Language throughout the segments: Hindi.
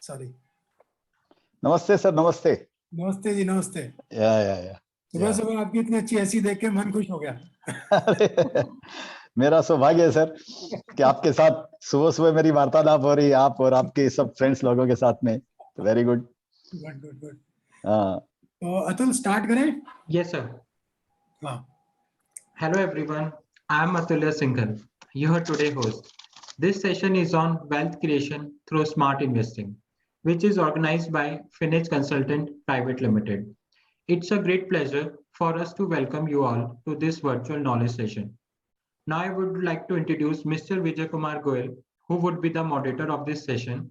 सॉरी। नमस्ते सर, नमस्ते। नमस्ते जी, नमस्ते। या सुबह सुबह आपकी इतनी अच्छी हंसी देख के मन खुश हो गया। मेरा सौभाग्य है सर कि आपके साथ सुबह सुबह मेरी वार्तालाप हो रही है, आप और आपके सब फ्रेंड्स लोगों के साथ में। Very good. Good good good. हाँ, तो अतुल स्टार्ट करें? Yes, sir. हाँ। Hello, everyone. I am Atulya Singhal, your today host. This session is on wealth creation through smart investing, which is organized by Finage Consultant Private Limited. It's a great pleasure for us to welcome you all to this virtual knowledge session. Now, I would like to introduce Mr. Vijay Kumar Goel, who would be the moderator of this session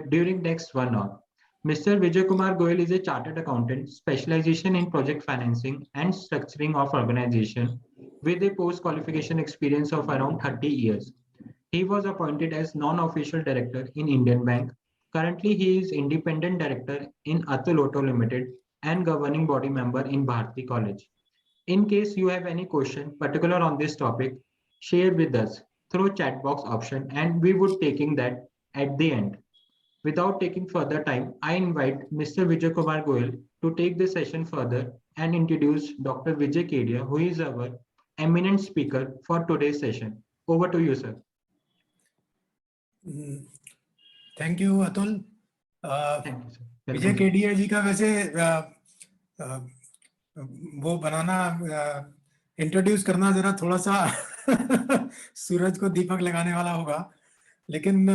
during next 1 hour. Mr. Vijay Kumar Goel is a chartered accountant, specialization in project financing and structuring of organization with a post-qualification experience of around 30 years. He was appointed as non-official director in Indian Bank. Currently, he is independent director in Atul Auto Limited and governing body member in Bharati College. In case you have any question particular on this topic, share with us through chat box option and we would taking that at the end. Without taking further time, I invite Mr. Vijay Kumar Goel to take the session further and introduce Dr. Vijay Kedia, who is our eminent speaker for today's session. Over to you, sir. Thank you Atul. Thank you, sir. विजय केडिया जी का वैसे वो बनाना इंट्रोड्यूस करना जरा थोड़ा सा सूरज को दीपक लगाने वाला होगा, लेकिन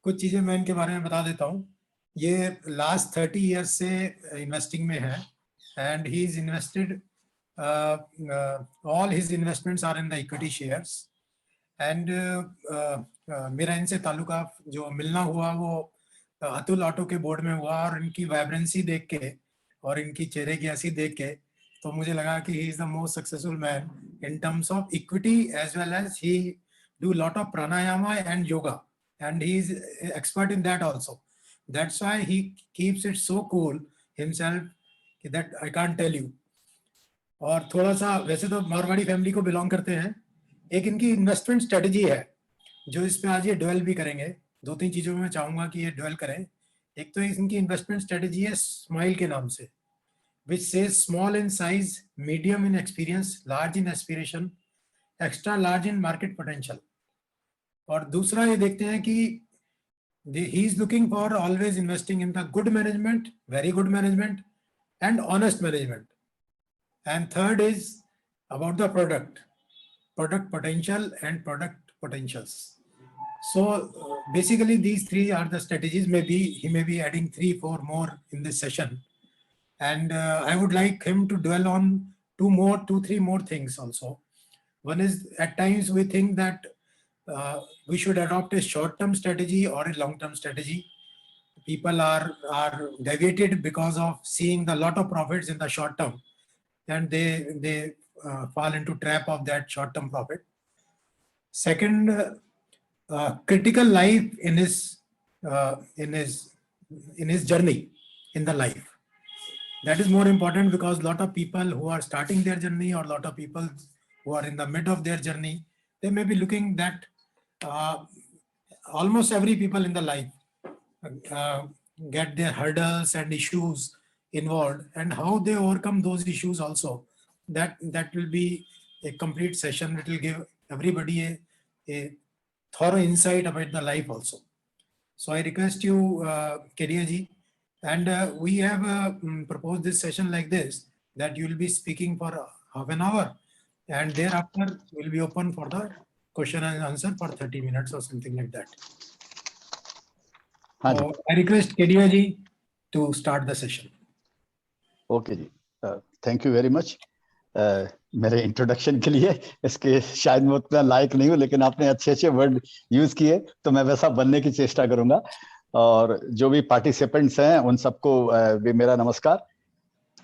कुछ चीजें मैं इनके बारे में बता देता हूँ। ये लास्ट 30 इयर्स से इन्वेस्टिंग में है and he is invested, all his investments are in the equity shares and मेरा इनसे ताल्लुका जो मिलना हुआ वो अतुल ऑटो के बोर्ड में हुआ और इनकी वाइब्रेंसी देख के और इनकी चेहरे की हंसी देख के तो मुझे लगा कि he is the most successful man in terms of equity as well as he do lot of pranayama and yoga and he is expert in that also. That's why he keeps it so cool himself that I can't tell you. और थोड़ा सा वैसे तो मारवाड़ी फैमिली को बिलोंग करते हैं, एक इनकी इन्वेस्टमेंट स्ट्रेटजी है जो इस पे आज ये ड्वेल भी करेंगे। 2-3 चीजों में मैं चाहूंगा कि ये ड्वेल करें। एक तो इनकी इन्वेस्टमेंट स्ट्रेटजी है स्माइल के नाम से, which says small in size, medium in experience, large in aspiration, extra large in market potential. और दूसरा ये देखते हैं कि he is looking for always investing in the good management, very good management and honest management. And third is about the product potential and product potentials. So basically these three are the strategies. Maybe he may be adding 3-4 more in this session. And I would like him to dwell on 2-3 more things also. One is at times we think that we should adopt a short-term strategy or a long-term strategy. People are deviated because of seeing the lot of profits in the short term, and they fall into trap of that short-term profit. Second, critical life in his journey in the life. That is more important because a lot of people who are starting their journey or a lot of people who are in the mid of their journey, they may be looking that almost every people in the life get their hurdles and issues involved, and how they overcome those issues also. That will be a complete session. It will give everybody a thorough insight about the life also. So I request you, Kedia ji, and we have proposed this session like this, that you will be speaking for half an hour and thereafter will be open for the question and answer for 30 minutes or something like that. So I request Kedia ji to start the session. Okay जी, थैंक यू वेरी मच मेरे इंट्रोडक्शन के लिए। इसके शायद मैं उतना लायक नहीं हूँ, लेकिन आपने अच्छे वर्ड यूज किए तो मैं वैसा बनने की चेष्टा करूंगा। और जो भी पार्टिसिपेंट्स हैं उन सबको भी मेरा नमस्कार।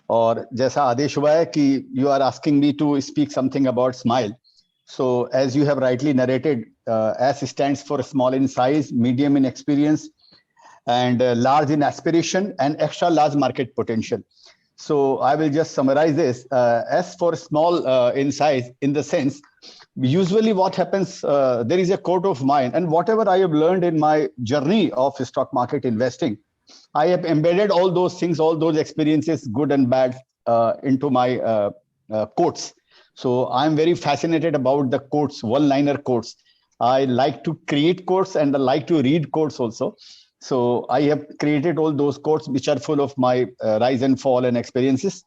और जैसा आदेश हुआ है कि you are asking me to speak something about smile, so as you have rightly narrated, S stands for small in size, medium in experience, and large in aspiration and extra large market potential. So I will just summarize this. S for small in size, in the sense usually what happens, there is a quote of mine, and whatever I have learned in my journey of stock market investing, I have embedded all those things, all those experiences, good and bad, into my quotes. So I'm very fascinated about the quotes, one-liner quotes. I like to create quotes and I like to read quotes also. So I have created all those quotes which are full of my rise and fall and experiences.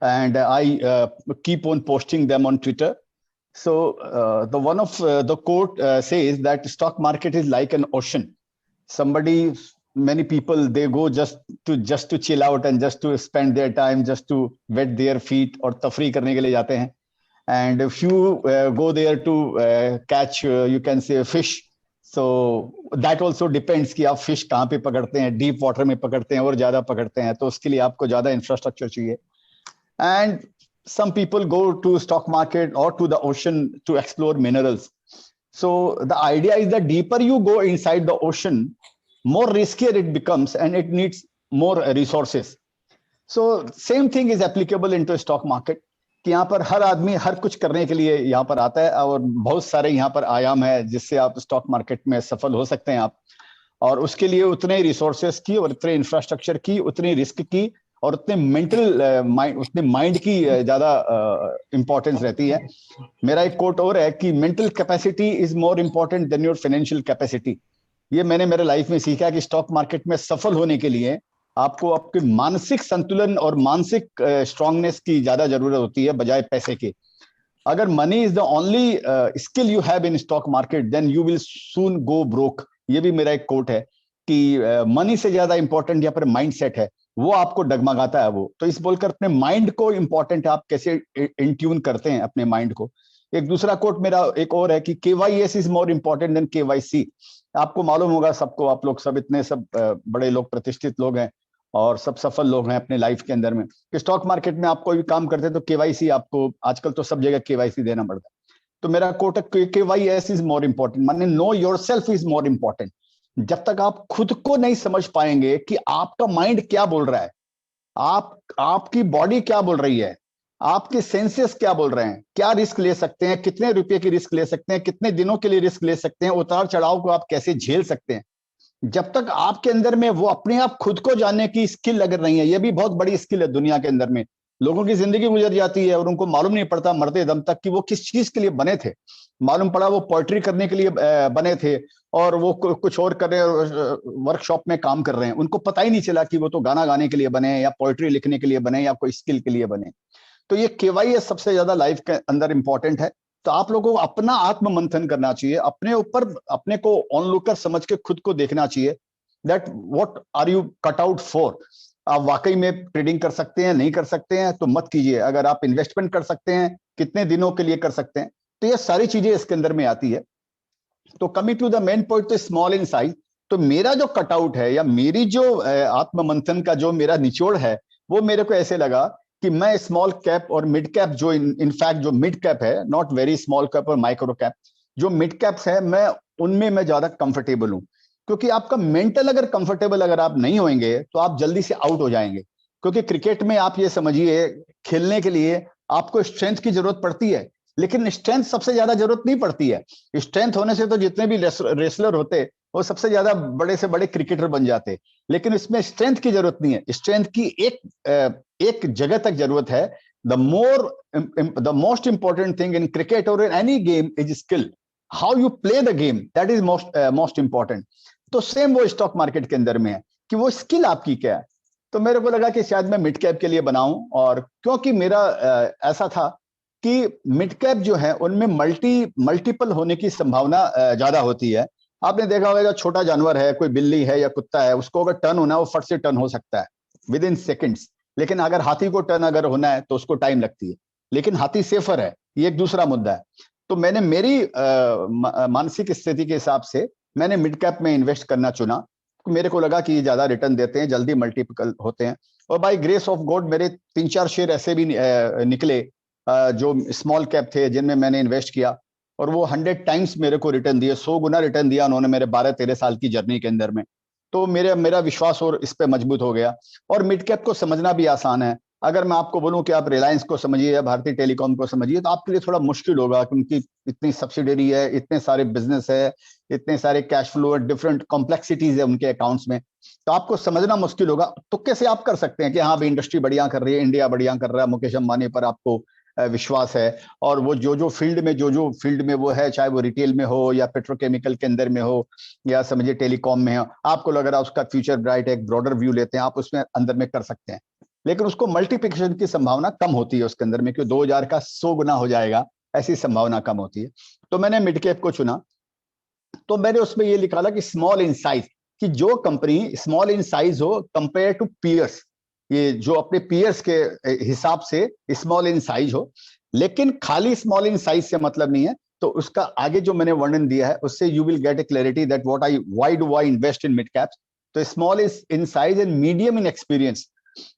And I keep on posting them on Twitter. So the one of the quote says that stock market is like an ocean. Many people, they go just to chill out and just to spend their time, just to wet their feet और तफरी करने के लिए जाते हैं. And if you go there to catch, you can say fish. So that also depends कि आप fish कहाँ पे पकड़ते हैं, deep water में पकड़ते हैं और ज्यादा पकड़ते हैं, तो उसके लिए आपको ज्यादा infrastructure चाहिए. And some people go to stock market or to the ocean to explore minerals. So the idea is that deeper you go inside the ocean, more riskier it becomes and it needs more resources. So same thing is applicable into stock market कि यहाँ पर हर आदमी हर कुछ करने के लिए यहाँ पर आता है और बहुत सारे यहाँ पर आयाम है जिससे आप स्टॉक मार्केट में सफल हो सकते हैं आप, और उसके लिए उतने रिसोर्सेस की और उतने इंफ्रास्ट्रक्चर की, उतनी रिस्क की और उतने मेंटल उतने माइंड की ज्यादा इंपॉर्टेंस रहती है. मेरा एक कोट और है कि mental capacity is more important than your financial capacity. ये मैंने मेरे लाइफ में सीखा कि स्टॉक मार्केट में सफल होने के लिए आपको आपके मानसिक संतुलन और मानसिक स्ट्रांगनेस की ज्यादा जरूरत होती है बजाय पैसे के. अगर money is the only skill you have in stock market then you will soon go broke. ये भी मेरा एक कोट है कि मनी से ज्यादा इंपॉर्टेंट यहाँ पर माइंडसेट है, वो आपको डगमगाता है वो. तो इस बोलकर अपने माइंड को इंपॉर्टेंट आप कैसे इन ट्यून करते हैं अपने माइंड को. एक दूसरा कोट मेरा एक और है कि KYS is more important than KYC. आपको मालूम होगा सबको, आप लोग सब इतने सब बड़े लोग, प्रतिष्ठित लोग हैं और सब सफल लोग हैं अपने लाइफ के अंदर में, कि स्टॉक मार्केट में आप कोई भी काम करते हैं तो KYC आपको आजकल तो सब जगह KYC देना पड़ता है. तो मेरा कोट है KYS इज मोर इंपॉर्टेंट, माने no yourself is more important. जब तक आप खुद को नहीं समझ पाएंगे कि आपका माइंड क्या बोल रहा है, आपकी बॉडी क्या बोल रही है, आपके सेंसेस क्या बोल रहे हैं, क्या रिस्क ले सकते हैं, कितने रुपए की रिस्क ले सकते हैं, कितने दिनों के लिए रिस्क ले सकते हैं, उतार चढ़ाव को आप कैसे झेल सकते हैं, जब तक आपके अंदर में वो अपने आप खुद को जानने की स्किल अगर नहीं है. ये भी बहुत बड़ी स्किल है. दुनिया के अंदर में लोगों की जिंदगी गुजर जाती है और उनको मालूम नहीं पड़ता मरते दम तक कि वो किस चीज के लिए बने थे. मालूम पड़ा वो पोएट्री करने के लिए बने थे और वो कुछ और कर रहे हैं, वर्कशॉप में काम कर रहे हैं. उनको पता ही नहीं चला कि वो तो गाना गाने के लिए बने या पोएट्री लिखने के लिए बने या कोई स्किल के लिए बने. तो ये KYS सबसे ज्यादा लाइफ के अंदर इंपॉर्टेंट है. तो आप लोगों को अपना आत्म मंथन करना चाहिए, अपने ऊपर अपने को ऑनलुकर समझ के खुद को देखना चाहिए that what are you cut out for. आप वाकई में ट्रेडिंग कर सकते हैं, नहीं कर सकते हैं तो मत कीजिए. अगर आप इन्वेस्टमेंट कर सकते हैं, कितने दिनों के लिए कर सकते हैं, तो ये सारी चीजें इसके अंदर में आती है. तो coming to the main point, तो स्मॉल इन साइज. तो मेरा जो कटआउट है या मेरी जो आत्म मंथन का जो मेरा निचोड़ है, वो मेरे को ऐसे लगा कि मैं स्मॉल कैप और मिड कैप, जो इनफैक्ट जो मिड कैप है, नॉट वेरी स्मॉल कैप और माइक्रो कैप, जो मिड कैप्स है मैं उनमें मैं ज्यादा कंफर्टेबल हूं. क्योंकि आपका मेंटल अगर कंफर्टेबल अगर आप नहीं होंगे तो आप जल्दी से आउट हो जाएंगे. क्योंकि क्रिकेट में आप ये समझिए, खेलने के लिए आपको स्ट्रेंथ की जरूरत पड़ती है, लेकिन स्ट्रेंथ सबसे ज्यादा जरूरत नहीं पड़ती है. स्ट्रेंथ होने से तो जितने भी रेसलर होते वो सबसे ज्यादा बड़े से बड़े क्रिकेटर बन जाते, लेकिन इसमें स्ट्रेंथ की जरूरत नहीं है. स्ट्रेंथ की एक जगह तक जरूरत है. The most important thing in cricket और in any game is skill. How you play the game, that is most important. तो सेम वो स्टॉक मार्केट के अंदर में है कि वो स्किल आपकी क्या है. तो मेरे को लगा कि शायद मैं मिड कैप के लिए बनाऊं, और क्योंकि मेरा ऐसा था कि मिड कैप जो है उनमें मल्टीपल होने की संभावना ज्यादा होती है. आपने देखा होगा, छोटा जानवर है, कोई बिल्ली है या कुत्ता है, उसको अगर टर्न होना है वो फट से टर्न हो सकता है विद इन सेकेंड्स. लेकिन अगर हाथी को टर्न अगर होना है तो उसको टाइम लगती है, लेकिन हाथी सेफर है, ये एक दूसरा मुद्दा है. तो मैंने मेरी मानसिक स्थिति के हिसाब से मैंने मिड कैप में इन्वेस्ट करना चुना. मेरे को लगा कि ये ज्यादा रिटर्न देते हैं, जल्दी मल्टीपल होते हैं. और बाय ग्रेस ऑफ गॉड मेरे 3-4 शेयर ऐसे भी निकले जो स्मॉल कैप थे जिनमें मैंने इन्वेस्ट किया, और वो 100 टाइम्स मेरे को रिटर्न दिए, 100 गुना रिटर्न दिया उन्होंने मेरे 12-13 साल की जर्नी के अंदर में. तो मेरा विश्वास और इस पे मजबूत हो गया. और मिड कैप को समझना भी आसान है. अगर मैं आपको बोलूं कि आप रिलायंस को समझिए या भारतीय टेलीकॉम को समझिए, तो आपके लिए थोड़ा मुश्किल होगा, क्योंकि इतनी सब्सिडरी है, इतने सारे बिजनेस है, इतने सारे कैश फ्लो, डिफरेंट कॉम्प्लेक्सिटीज है उनके अकाउंट्स में, तो आपको समझना मुश्किल होगा। तो कैसे आप कर सकते हैं कि हाँ भाई इंडस्ट्री बढ़िया कर रही है, इंडिया बढ़िया कर रहा है, मुकेश अंबानी पर आपको विश्वास है, और वो जो फील्ड में वो है, चाहे वो रिटेल में हो या पेट्रोकेमिकल के अंदर में हो या समझिए टेलीकॉम में हो, आपको लग रहा है उसका फ्यूचर ब्राइट है, एक ब्रॉडर व्यू लेते हैं आप, उसमें अंदर में कर सकते हैं। लेकिन उसको मल्टीप्लिकेशन की संभावना कम होती है उसके अंदर में, क्योंकि 2000 का 100 गुना हो जाएगा, ऐसी संभावना कम होती है। तो मैंने मिड कैप को चुना, तो मैंने उसमें ये निकाला कि स्मॉल इन साइज, कि जो कंपनी स्मॉल इन साइज हो कंपेयर टू पीयर्स, ये जो अपने पीयर्स के हिसाब से स्मॉल इन साइज हो, लेकिन खाली स्मॉल इन साइज से मतलब नहीं है। तो उसका आगे जो मैंने वर्णन दिया है उससे you will get a clarity that why do I invest in mid caps. तो small is in size and medium in experience.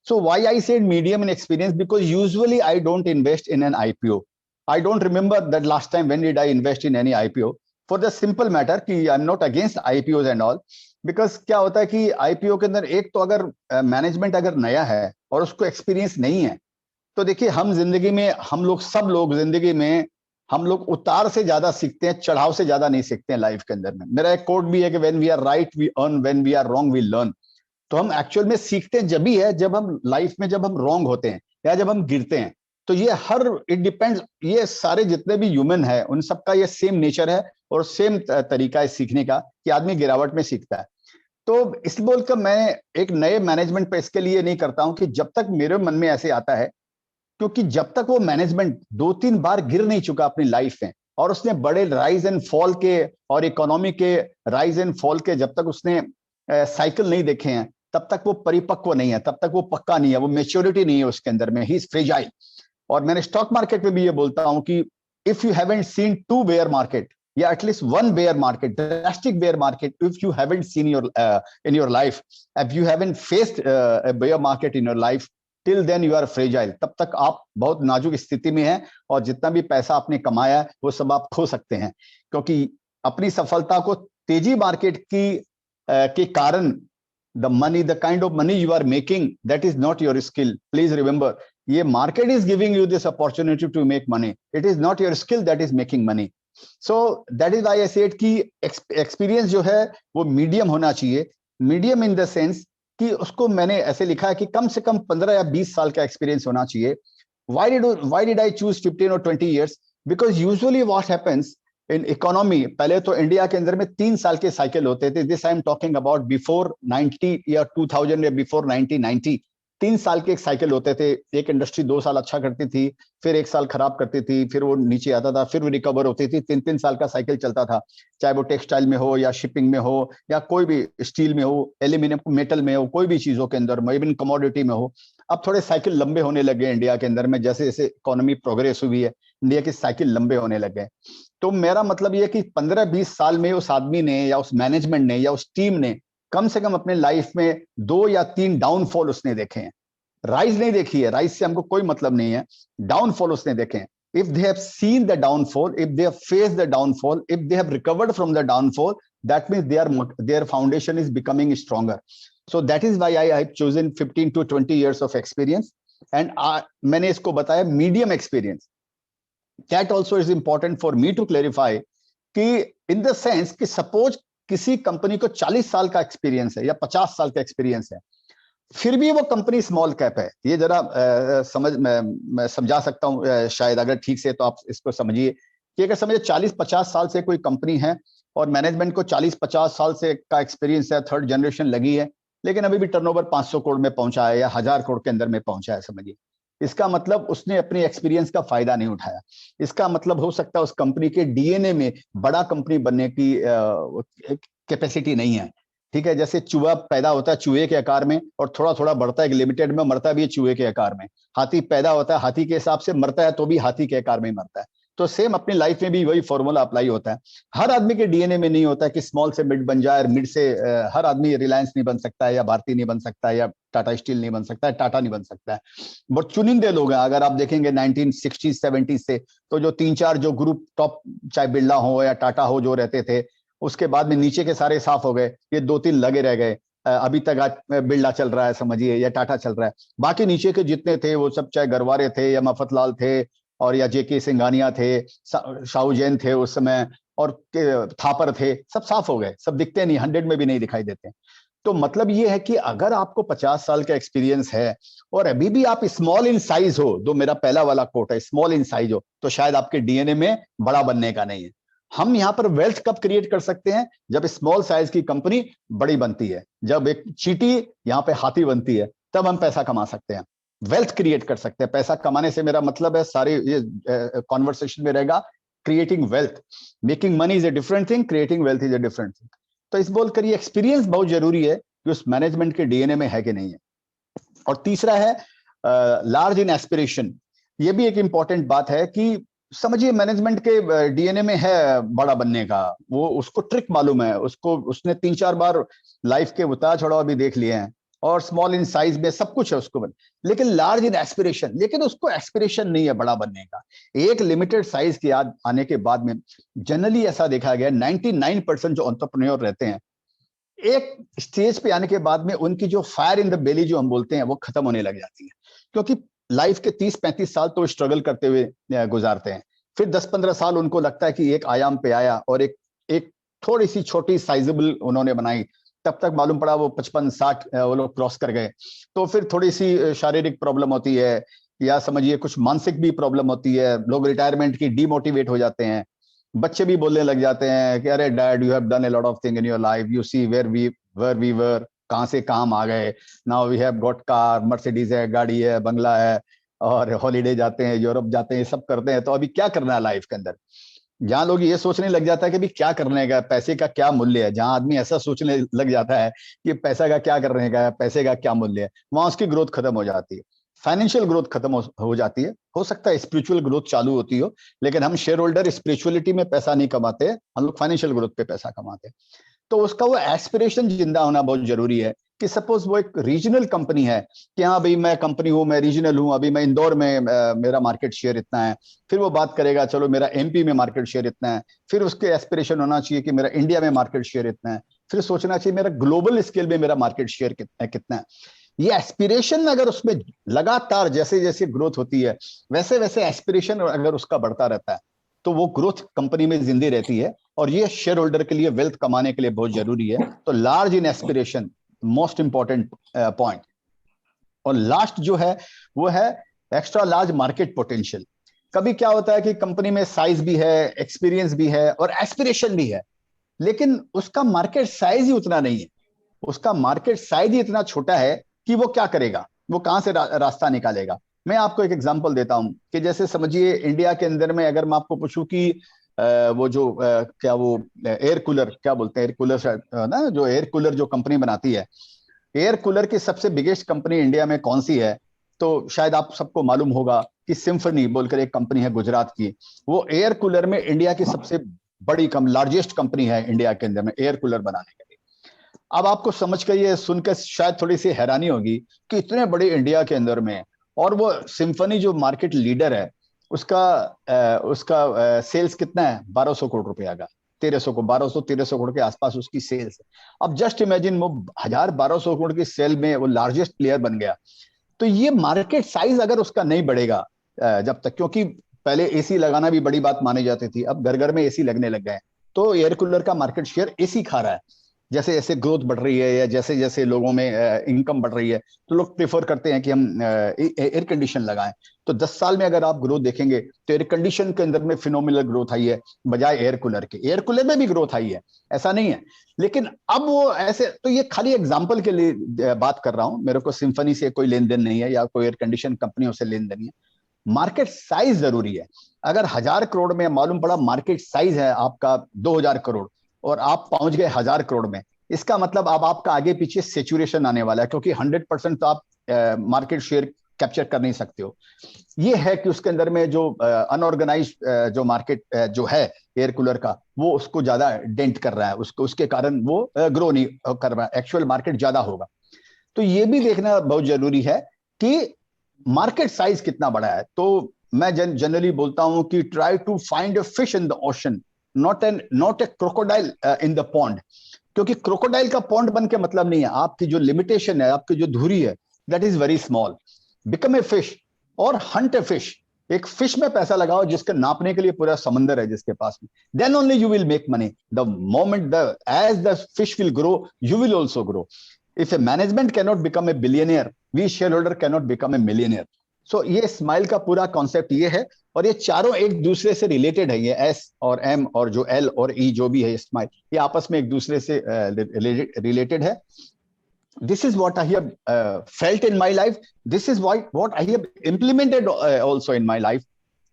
So why I said medium in experience? Because usually I don't invest in an IPO. I don't remember that last time when did I invest in any IPO. For the simple matter कि I'm not against IPOs and all. Because क्या होता है कि IPO के अंदर एक तो अगर मैनेजमेंट अगर नया है और उसको एक्सपीरियंस नहीं है, तो देखिए हम जिंदगी में, हम लोग सब लोग जिंदगी में, हम लोग उतार से ज्यादा सीखते हैं, चढ़ाव से ज्यादा नहीं सीखते हैं लाइफ के अंदर में। मेरा एक कोट भी है कि when we are right we earn, when we are wrong we learn. तो हम एक्चुअल में सीखते हैं जब भी है जब हम लाइफ में, जब हम रॉन्ग होते हैं या जब हम गिरते हैं। तो ये इट डिपेंड्स, ये सारे जितने भी ह्यूमन है उन सबका ये सेम नेचर है और सेम तरीका है सीखने का, कि आदमी गिरावट में सीखता है। तो इस बोलकर मैं एक नए मैनेजमेंट पे इसके लिए नहीं करता हूं कि जब तक मेरे मन में ऐसे आता है, क्योंकि जब तक वो मैनेजमेंट 2-3 बार गिर नहीं चुका अपनी लाइफ में, और उसने बड़े राइज एंड फॉल के और इकोनॉमी के राइज एंड फॉल के जब तक उसने साइकिल नहीं देखे हैं, तब तक वो परिपक्व नहीं है, तब तक वो पक्का नहीं है, वो मेच्योरिटी नहीं है उसके अंदर में, ही इज फ्रेजाइल। और मैंने स्टॉक मार्केट में भी ये बोलता हूं कि if you haven't seen 2 bear market या at least 1 bear market, drastic bear market, if you haven't seen in your life, if you haven't faced a bear market in your life, till then you are fragile, तब तक आप बहुत नाजुक स्थिति में हैं, और जितना भी पैसा आपने कमाया है वो सब आप खो सकते हैं। क्योंकि अपनी सफलता को तेजी मार्केट की के कारण, the money, the kind of money you are making, that is not your skill. Please remember, ये market is giving you this opportunity to make money. It is not your skill that is making money. So that is why I said कि experience जो है वो medium होना चाहिए। Medium in the sense कि उसको मैंने ऐसे लिखा है कि कम से कम 15 या 20 साल का experience होना चाहिए। Why did I choose 15 or 20 years? Because usually what happens in economy, पहले तो इंडिया के अंदर में 3 साल के साइकिल होते थे। This I am talking about before 90 या 2000 या बिफोर 1990। 3 साल के एक साइकिल होते थे। एक इंडस्ट्री 2 साल अच्छा करती थी, फिर 1 साल खराब करती थी, फिर वो नीचे आता था, फिर वो रिकवर होती थी। 3-3 साल का साइकिल चलता था, चाहे वो टेक्सटाइल में हो या शिपिंग में हो या कोई भी स्टील में हो, एल्यूमिनियम मेटल में हो, कोई भी चीजों के अंदर में, इवन कमोडिटी में हो। अब थोड़े साइकिल लंबे होने लगे इंडिया के अंदर में, जैसे जैसे इकोनॉमी प्रोग्रेस हुई है, इंडिया की साइकिल लंबे होने लगे। तो मेरा मतलब ये कि 15-20 साल में उस आदमी ने या उस मैनेजमेंट ने या उस टीम ने कम से कम अपने लाइफ में 2 या 3 डाउनफॉल उसने देखे हैं। राइज नहीं देखी है, राइज से हमको कोई मतलब नहीं है, डाउनफॉल उसने देखे हैं। If they have seen the downfall, if they have faced the downfall, if they have recovered from the downfall, that means their foundation is becoming stronger. So that is why I have chosen 15 to 20 years of experience. And मैंने इसको बताया medium experience. That also is important for me to clarify कि in the sense कि suppose किसी कंपनी को 40 साल का एक्सपीरियंस है या 50 साल का एक्सपीरियंस है, फिर भी वो कंपनी स्मॉल कैप है। ये जरा मैं समझा सकता हूँ शायद, अगर ठीक से तो आप इसको समझिए कि अगर समझिए 40-50 साल से कोई कंपनी है और मैनेजमेंट को 40-50 साल से का एक्सपीरियंस है, 3rd जनरेशन लगी है, लेकिन अभी भी टर्नओवर 500 करोड़ में पहुंचा है या 1000 करोड़ के अंदर में पहुंचा है, समझिए, इसका मतलब उसने अपनी एक्सपीरियंस का फायदा नहीं उठाया। इसका मतलब हो सकता है उस कंपनी के डीएनए में बड़ा कंपनी बनने की कैपेसिटी नहीं है। ठीक है, जैसे चूहा पैदा होता है चूहे के आकार में और थोड़ा थोड़ा बढ़ता है, लिमिटेड में मरता भी है चूहे के आकार में। हाथी पैदा होता है हाथी के हिसाब से, मरता है तो भी हाथी के आकार में मरता है। तो सेम अपनी लाइफ में भी वही फॉर्मूला अप्लाई होता है। हर आदमी के डीएनए में नहीं होता है कि स्मॉल से मिड बन जाए, मिड से हर आदमी रिलायंस नहीं बन सकता है या भारती नहीं बन सकता है या टाटा स्टील नहीं बन सकता है, टाटा नहीं बन सकता है। बहुत चुनिंदे लोग हैं। अगर आप देखेंगे 1960-70 से, तो जो 3-4 जो ग्रुप टॉप, चाहे बिरला हो या टाटा हो, जो रहते थे, उसके बाद में नीचे के सारे साफ हो गए, ये 2-3 लगे रह गए। अभी तक आज बिरला चल रहा है समझिए, या टाटा चल रहा है। बाकी नीचे के जितने थे वो सब चाहे गरवारे थे या मफतलाल थे और या जेके सिंघानिया थे, शाहू जैन थे उस समय, और थापर थे, सब साफ हो गए, सब दिखते नहीं, 100 में भी नहीं दिखाई देते। तो मतलब ये है कि अगर आपको 50 साल का एक्सपीरियंस है और अभी भी आप स्मॉल इन साइज हो, जो मेरा पहला वाला कोट है, स्मॉल इन साइज हो, तो शायद आपके डीएनए में बड़ा बनने का नहीं है। हम यहाँ पर वेल्थ कब क्रिएट कर सकते हैं? जब स्मॉल साइज की कंपनी बड़ी बनती है, जब एक चींटी यहाँ पे हाथी बनती है, तब हम पैसा कमा सकते हैं, वेल्थ क्रिएट कर सकते हैं। पैसा कमाने से मेरा मतलब है, सारे ये कॉन्वर्सेशन में रहेगा, creating wealth. Making money is a different thing, creating wealth is a different thing. तो इस बोलकर ये एक्सपीरियंस बहुत जरूरी है कि उस मैनेजमेंट के डीएनए में है कि नहीं है। और तीसरा है लार्ज इन एस्पिरेशन। ये भी एक इंपॉर्टेंट बात है कि समझिए मैनेजमेंट के डीएनए में है बड़ा बनने का, वो उसको ट्रिक मालूम है, उसको उसने 3-4 बार लाइफ के उतार चढ़ाव भी देख लिए हैं, और स्मॉल इन साइज में सब कुछ है उसको लेकिन लार्ज इन एस्पिरेशन, लेकिन उसको एस्पिरेशन नहीं है बड़ा बनने का। एक लिमिटेड साइज के आने के बाद में जनरली ऐसा देखा गया 99% जो एंटरप्रेन्योर रहते हैं, एक स्टेज पे आने के बाद में उनकी जो फायर इन द बेली जो हम बोलते हैं वो खत्म होने लग जाती है, क्योंकि लाइफ के 30-35 साल तो स्ट्रगल करते हुए गुजारते हैं। फिर 10-15 साल उनको लगता है कि एक आयाम पे आया और एक थोड़ी सी छोटी साइजेबल उन्होंने बनाई, तब तक मालूम पड़ा वो 55-60 वो लोग क्रॉस कर गए। तो फिर थोड़ी सी शारीरिक प्रॉब्लम होती है, या समझिए कुछ मानसिक भी प्रॉब्लम होती है, लोग रिटायरमेंट की डीमोटिवेट हो जाते हैं। बच्चे भी बोलने लग जाते हैं कि अरे dad, you have done a lot of thing in your life, you see where we were, कहां से काम आ गए, now we have got car, Mercedes है, गाड़ी है, बंगला है, और हॉलीडे जाते हैं, यूरोप जाते हैं, सब करते हैं। तो अभी क्या करना है लाइफ के अंदर? जहां लोग ये सोचने लग जाता है कि अभी क्या करने का, पैसे का क्या मूल्य है, जहां आदमी ऐसा सोचने लग जाता है कि पैसा का क्या करने का है, पैसे का क्या मूल्य है, वहां उसकी ग्रोथ खत्म हो जाती है, फाइनेंशियल ग्रोथ खत्म हो जाती है। हो सकता है स्पिरिचुअल ग्रोथ चालू होती हो, लेकिन हम शेयर होल्डर स्पिरिचुअलिटी में पैसा नहीं कमाते, हम लोग फाइनेंशियल ग्रोथ पे पैसा कमाते हैं। तो उसका वो एस्पिरेशन जिंदा होना बहुत जरूरी है कि सपोज वो एक रीजनल कंपनी है कि हाँ भाई मैं कंपनी हूं, मैं रीजनल हूं, अभी मैं इंदौर में मेरा मार्केट शेयर इतना है, फिर वो बात करेगा चलो मेरा एमपी में मार्केट शेयर इतना है, फिर उसके एस्पिरेशन होना चाहिए कि मेरा इंडिया में मार्केट शेयर इतना है, फिर सोचना चाहिए मेरा ग्लोबल स्केल में मेरा मार्केट शेयर कितना है। ये एस्पिरेशन अगर उसमें लगातार जैसे जैसे ग्रोथ होती है, वैसे वैसे एस्पिरेशन अगर उसका बढ़ता रहता है, तो वो ग्रोथ कंपनी में जिंदी रहती है, और ये शेयर होल्डर के लिए वेल्थ कमाने के लिए बहुत जरूरी है। तो large in aspiration most important point. और लास्ट जो है वो है एक्स्ट्रा लार्ज मार्केट पोटेंशियल। कभी क्या होता है कि कंपनी में साइज भी है, एक्सपीरियंस भी है और एस्पिरेशन भी है, लेकिन उसका मार्केट साइज ही उतना नहीं है, उसका मार्केट साइज ही इतना छोटा है कि वो क्या करेगा, वो कहां से रास्ता निकालेगा। मैं आपको एक एग्जांपल देता हूं कि जैसे समझिए इंडिया के अंदर में अगर मैं आपको पूछूं कि वो जो क्या वो एयर कूलर क्या बोलते हैं, एयर कूलर ना, जो एयर कूलर जो कंपनी बनाती है, एयर कूलर की सबसे बिगेस्ट कंपनी इंडिया में कौन सी है? तो शायद आप सबको मालूम होगा कि सिम्फनी बोलकर एक कंपनी है गुजरात की, वो एयर कूलर में इंडिया की सबसे बड़ी लार्जेस्ट कंपनी है इंडिया के अंदर में एयर कूलर बनाने के लिए। अब आपको समझ कर ये सुनकर शायद थोड़ी सी हैरानी होगी कि इतने बड़े इंडिया के अंदर में, और वो सिम्फनी जो मार्केट लीडर है उसका सेल्स कितना है? 1200 करोड़ रुपया का, 1200-1300 करोड़ के आसपास उसकी सेल्स है। अब जस्ट इमेजिन वो 1000-1200 करोड़ की सेल में वो लार्जेस्ट प्लेयर बन गया। तो ये मार्केट साइज अगर उसका नहीं बढ़ेगा जब तक, क्योंकि पहले एसी लगाना भी बड़ी बात मानी जाती थी, अब घर घर में एसी लगने लग गए, तो एयर कूलर का मार्केट शेयर एसी खा रहा है। जैसे जैसे ग्रोथ बढ़ रही है या जैसे जैसे लोगों में इनकम बढ़ रही है, तो लोग प्रेफर करते हैं कि हम एयर कंडीशन लगाएं। तो 10 साल में अगर आप ग्रोथ देखेंगे तो एयर कंडीशन के अंदर में फिनोमिनल ग्रोथ आई है बजाय एयर कूलर के। एयर कूलर में भी ग्रोथ आई है, ऐसा नहीं है, लेकिन अब वो ऐसे, तो ये खाली एग्जाम्पल के लिए बात कर रहा हूं, मेरे को सिम्फनी से कोई लेन देन नहीं है या कोई एयर कंडीशन कंपनियों से लेन देन नहीं है। मार्केट साइज जरूरी है। अगर 1000 करोड़ में मालूम पड़ा मार्केट साइज है आपका 2000 करोड़ और आप पहुंच गए 1000 करोड़ में, इसका मतलब अब आपका आगे पीछे सेचुरेशन आने वाला है, क्योंकि 100% तो आप मार्केट शेयर कैप्चर कर नहीं सकते हो। ये है कि उसके अंदर में जो अनऑर्गेनाइज जो मार्केट जो है एयर कूलर का, वो उसको ज्यादा डेंट कर रहा है, उसके कारण वो ग्रो नहीं कर रहा है, एक्चुअल मार्केट ज्यादा होगा। तो ये भी देखना बहुत जरूरी है कि मार्केट साइज कितना बड़ा है। तो मैं जनरली बोलता हूं कि try to find a fish in the ocean, not a crocodile in the pond. क्योंकि क्रोकोडाइल का पॉन्ड बन के मतलब नहीं है, आपकी जो लिमिटेशन है, आपकी जो धुरी है, that is very small. Become a fish और हंट ए फिश। एक फिश में पैसा लगाओ जिसके नापने के लिए पूरा समंदर है जिसके पास में, then only you will make money. The moment the as the fish will grow, you will also grow. If a management cannot become a billionaire, we shareholder cannot become a millionaire. So ये स्माइल का पूरा कॉन्सेप्ट ये है, और ये चारों एक दूसरे से रिलेटेड है। ये एस और एम और जो एल और ई जो भी है स्माइल, ये आपस में एक दूसरे से रिलेटेड है। This is what I have felt in my life. This is what I have implemented also in my life.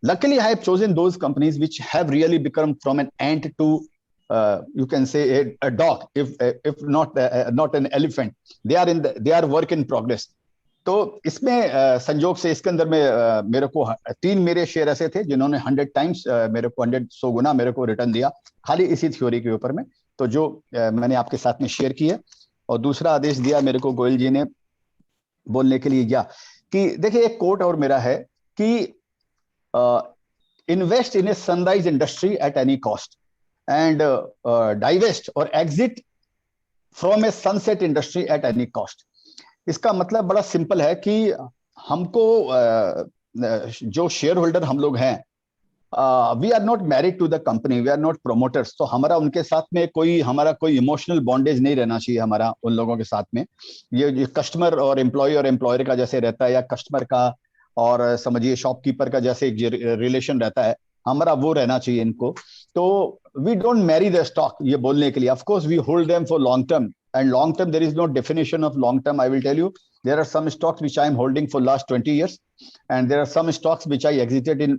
Luckily, I have chosen those companies which have really become from an ant to you can say a dog, if not an elephant. They are work in progress. तो इसमें संजोग से इसके अंदर में मेरे को 3 मेरे शेयर ऐसे थे जिन्होंने 100 टाइम्स मेरे को 100 गुना मेरे को रिटर्न दिया, खाली इसी थ्योरी के ऊपर में, तो जो मैंने आपके साथ में शेयर की है। और दूसरा आदेश दिया मेरे को गोयल जी ने बोलने के लिए क्या, कि देखिए एक कोट और मेरा है कि invest in a sunrise industry at any cost and divest और exit from a sunset industry at any cost. इसका मतलब बड़ा सिंपल है कि हमको जो शेयर होल्डर हम लोग हैं, we are not married to the company, we are not promoters. तो हमारा उनके साथ में हमारा कोई इमोशनल बॉन्डेज नहीं रहना चाहिए हमारा उन लोगों के साथ में। ये कस्टमर और एम्प्लॉय और एम्प्लॉयर का जैसे रहता है, या कस्टमर का और समझिए शॉपकीपर का जैसे एक रिलेशन रहता है, हमारा वो रहना चाहिए इनको। तो we don't marry the stock, ये बोलने के लिए of course we hold them for long term, and long term there is no definition of long term. I will tell you, there are some stocks which I am holding for last 20 years, and there are some stocks which I exited in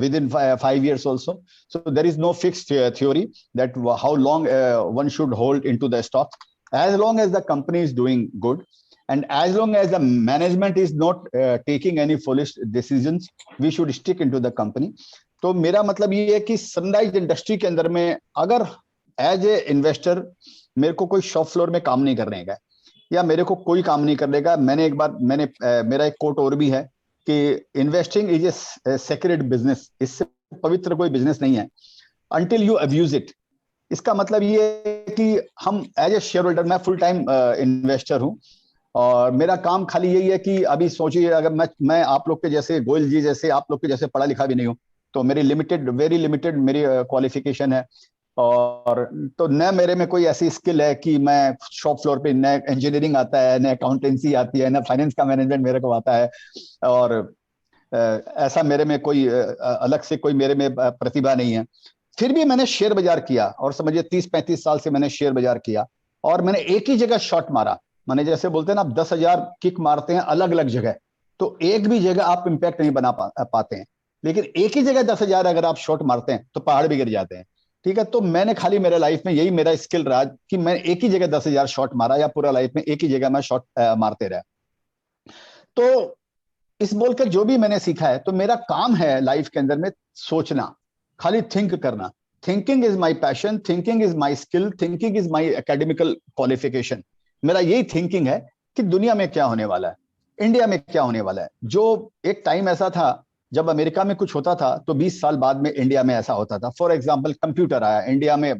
within 5 years also. So there is no fixed theory that how long one should hold into the stock. As long as the company is doing good, and as long as the management is not taking any foolish decisions, we should stick into the company. तो मेरा मतलब ये है कि सनराइज इंडस्ट्री के अंदर में अगर एज ए इन्वेस्टर मेरे को कोई शॉप फ्लोर में काम नहीं करने का, या मेरे को कोई काम नहीं करने का, मेरा एक कोट और भी है कि investing is a sacred business, इससे पवित्र कोई बिजनेस नहीं है until you abuse it. इसका मतलब ये है कि हम एज ए शेयर होल्डर, मैं फुल टाइम इन्वेस्टर हूं, और मेरा काम खाली यही है कि अभी सोचिए अगर मैं आप लोग के जैसे, गोयल जी जैसे, आप लोग के जैसे पढ़ा लिखा भी नहीं हूं, तो मेरी वेरी लिमिटेड मेरी क्वालिफिकेशन है, और तो न मेरे में कोई ऐसी स्किल है कि मैं शॉप फ्लोर पे, न इंजीनियरिंग आता है, न अकाउंटेंसी आती है, न फाइनेंस का मैनेजमेंट मेरे को आता है, और ऐसा मेरे में कोई अलग से कोई मेरे में प्रतिभा नहीं है। फिर भी मैंने शेयर बाजार किया, और समझिए 30-35 साल से मैंने शेयर बाजार किया, और मैंने एक ही जगह शॉट मारा। मैंने जैसे बोलते हैं ना, आप 10,000 किक मारते हैं अलग अलग जगह, तो एक भी जगह आप इंपैक्ट नहीं बना पाते हैं, लेकिन एक ही जगह 10,000 अगर आप शॉट मारते हैं तो पहाड़ भी गिर जाते हैं। ठीक है, तो मैंने खाली मेरे लाइफ में यही मेरा स्किल रहा कि मैं एक ही जगह 10,000 शॉट मारा, या पूरा लाइफ में एक ही जगह मैं शॉट मारते रहा। तो इस बोलकर जो भी मैंने सीखा है, तो मेरा काम है लाइफ के अंदर में सोचना, खाली थिंक करना। Thinking is my passion, thinking is my skill, thinking is my academical qualification. मेरा यही थिंकिंग है कि दुनिया में क्या होने वाला है, इंडिया में क्या होने वाला है। जो एक टाइम ऐसा था जब अमेरिका में कुछ होता था, तो 20 साल बाद में इंडिया में ऐसा होता था। फॉर एग्जाम्पल, कंप्यूटर आया इंडिया में,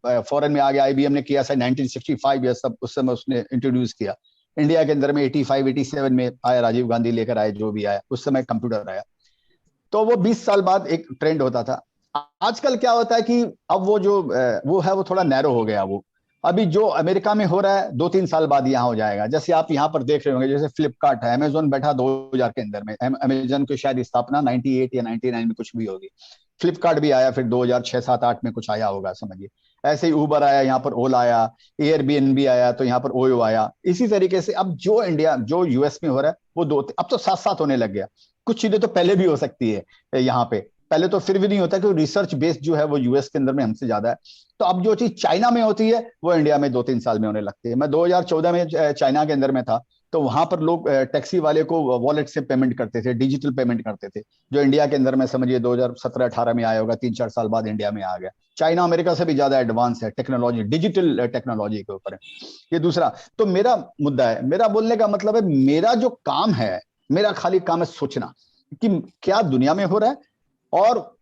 फॉरेन में आ गया, IBM ने किया 1965 या सब उस समय उसने इंट्रोड्यूस किया। इंडिया के अंदर में 85-87 में आया, राजीव गांधी लेकर आए, जो भी आया उस समय कंप्यूटर आया। तो वो 20 साल बाद एक ट्रेंड होता था। आजकल क्या होता है कि अब वो है वो थोड़ा नैरो हो गया। वो अभी जो अमेरिका में हो रहा है 2-3 साल बाद यहाँ हो जाएगा। जैसे आप यहाँ पर देख रहे होंगे, जैसे फ्लिपकार्ट है, अमेजोन बैठा 2000 के अंदर में, अमेजोन की शायद स्थापना 98 या 99 में कुछ भी होगी। फ्लिपकार्ट भी आया फिर 2006, 7, 8 में कुछ आया होगा, समझिए। ऐसे ही उबर आया, यहाँ पर ओला आया, एयरबीएनबी आया, तो यहाँ पर ओयो आया। इसी तरीके से अब जो यूएस में हो रहा है वो अब तो साथ साथ होने लग गया। कुछ चीजें तो पहले भी हो सकती है यहाँ पे, पहले तो फिर भी नहीं होता, क्योंकि रिसर्च बेस्ड जो है वो यूएस के अंदर में हमसे ज्यादा है। तो अब जो चीज चाइना में होती है वो इंडिया में 2-3 साल में होने लगती है। मैं 2014 में चाइना के अंदर में था, तो वहां पर लोग टैक्सी वाले को वॉलेट से पेमेंट करते थे, डिजिटल पेमेंट करते थे, जो इंडिया के अंदर में समझिए 2017-18 में आया होगा, 3-4 साल बाद इंडिया में आ गया। चाइना अमेरिका से भी ज्यादा एडवांस है टेक्नोलॉजी, डिजिटल टेक्नोलॉजी के ऊपर है। ये दूसरा तो मेरा मुद्दा है। मेरा बोलने का मतलब है, मेरा जो काम है, मेरा खाली काम है सोचना कि क्या दुनिया में हो रहा है, और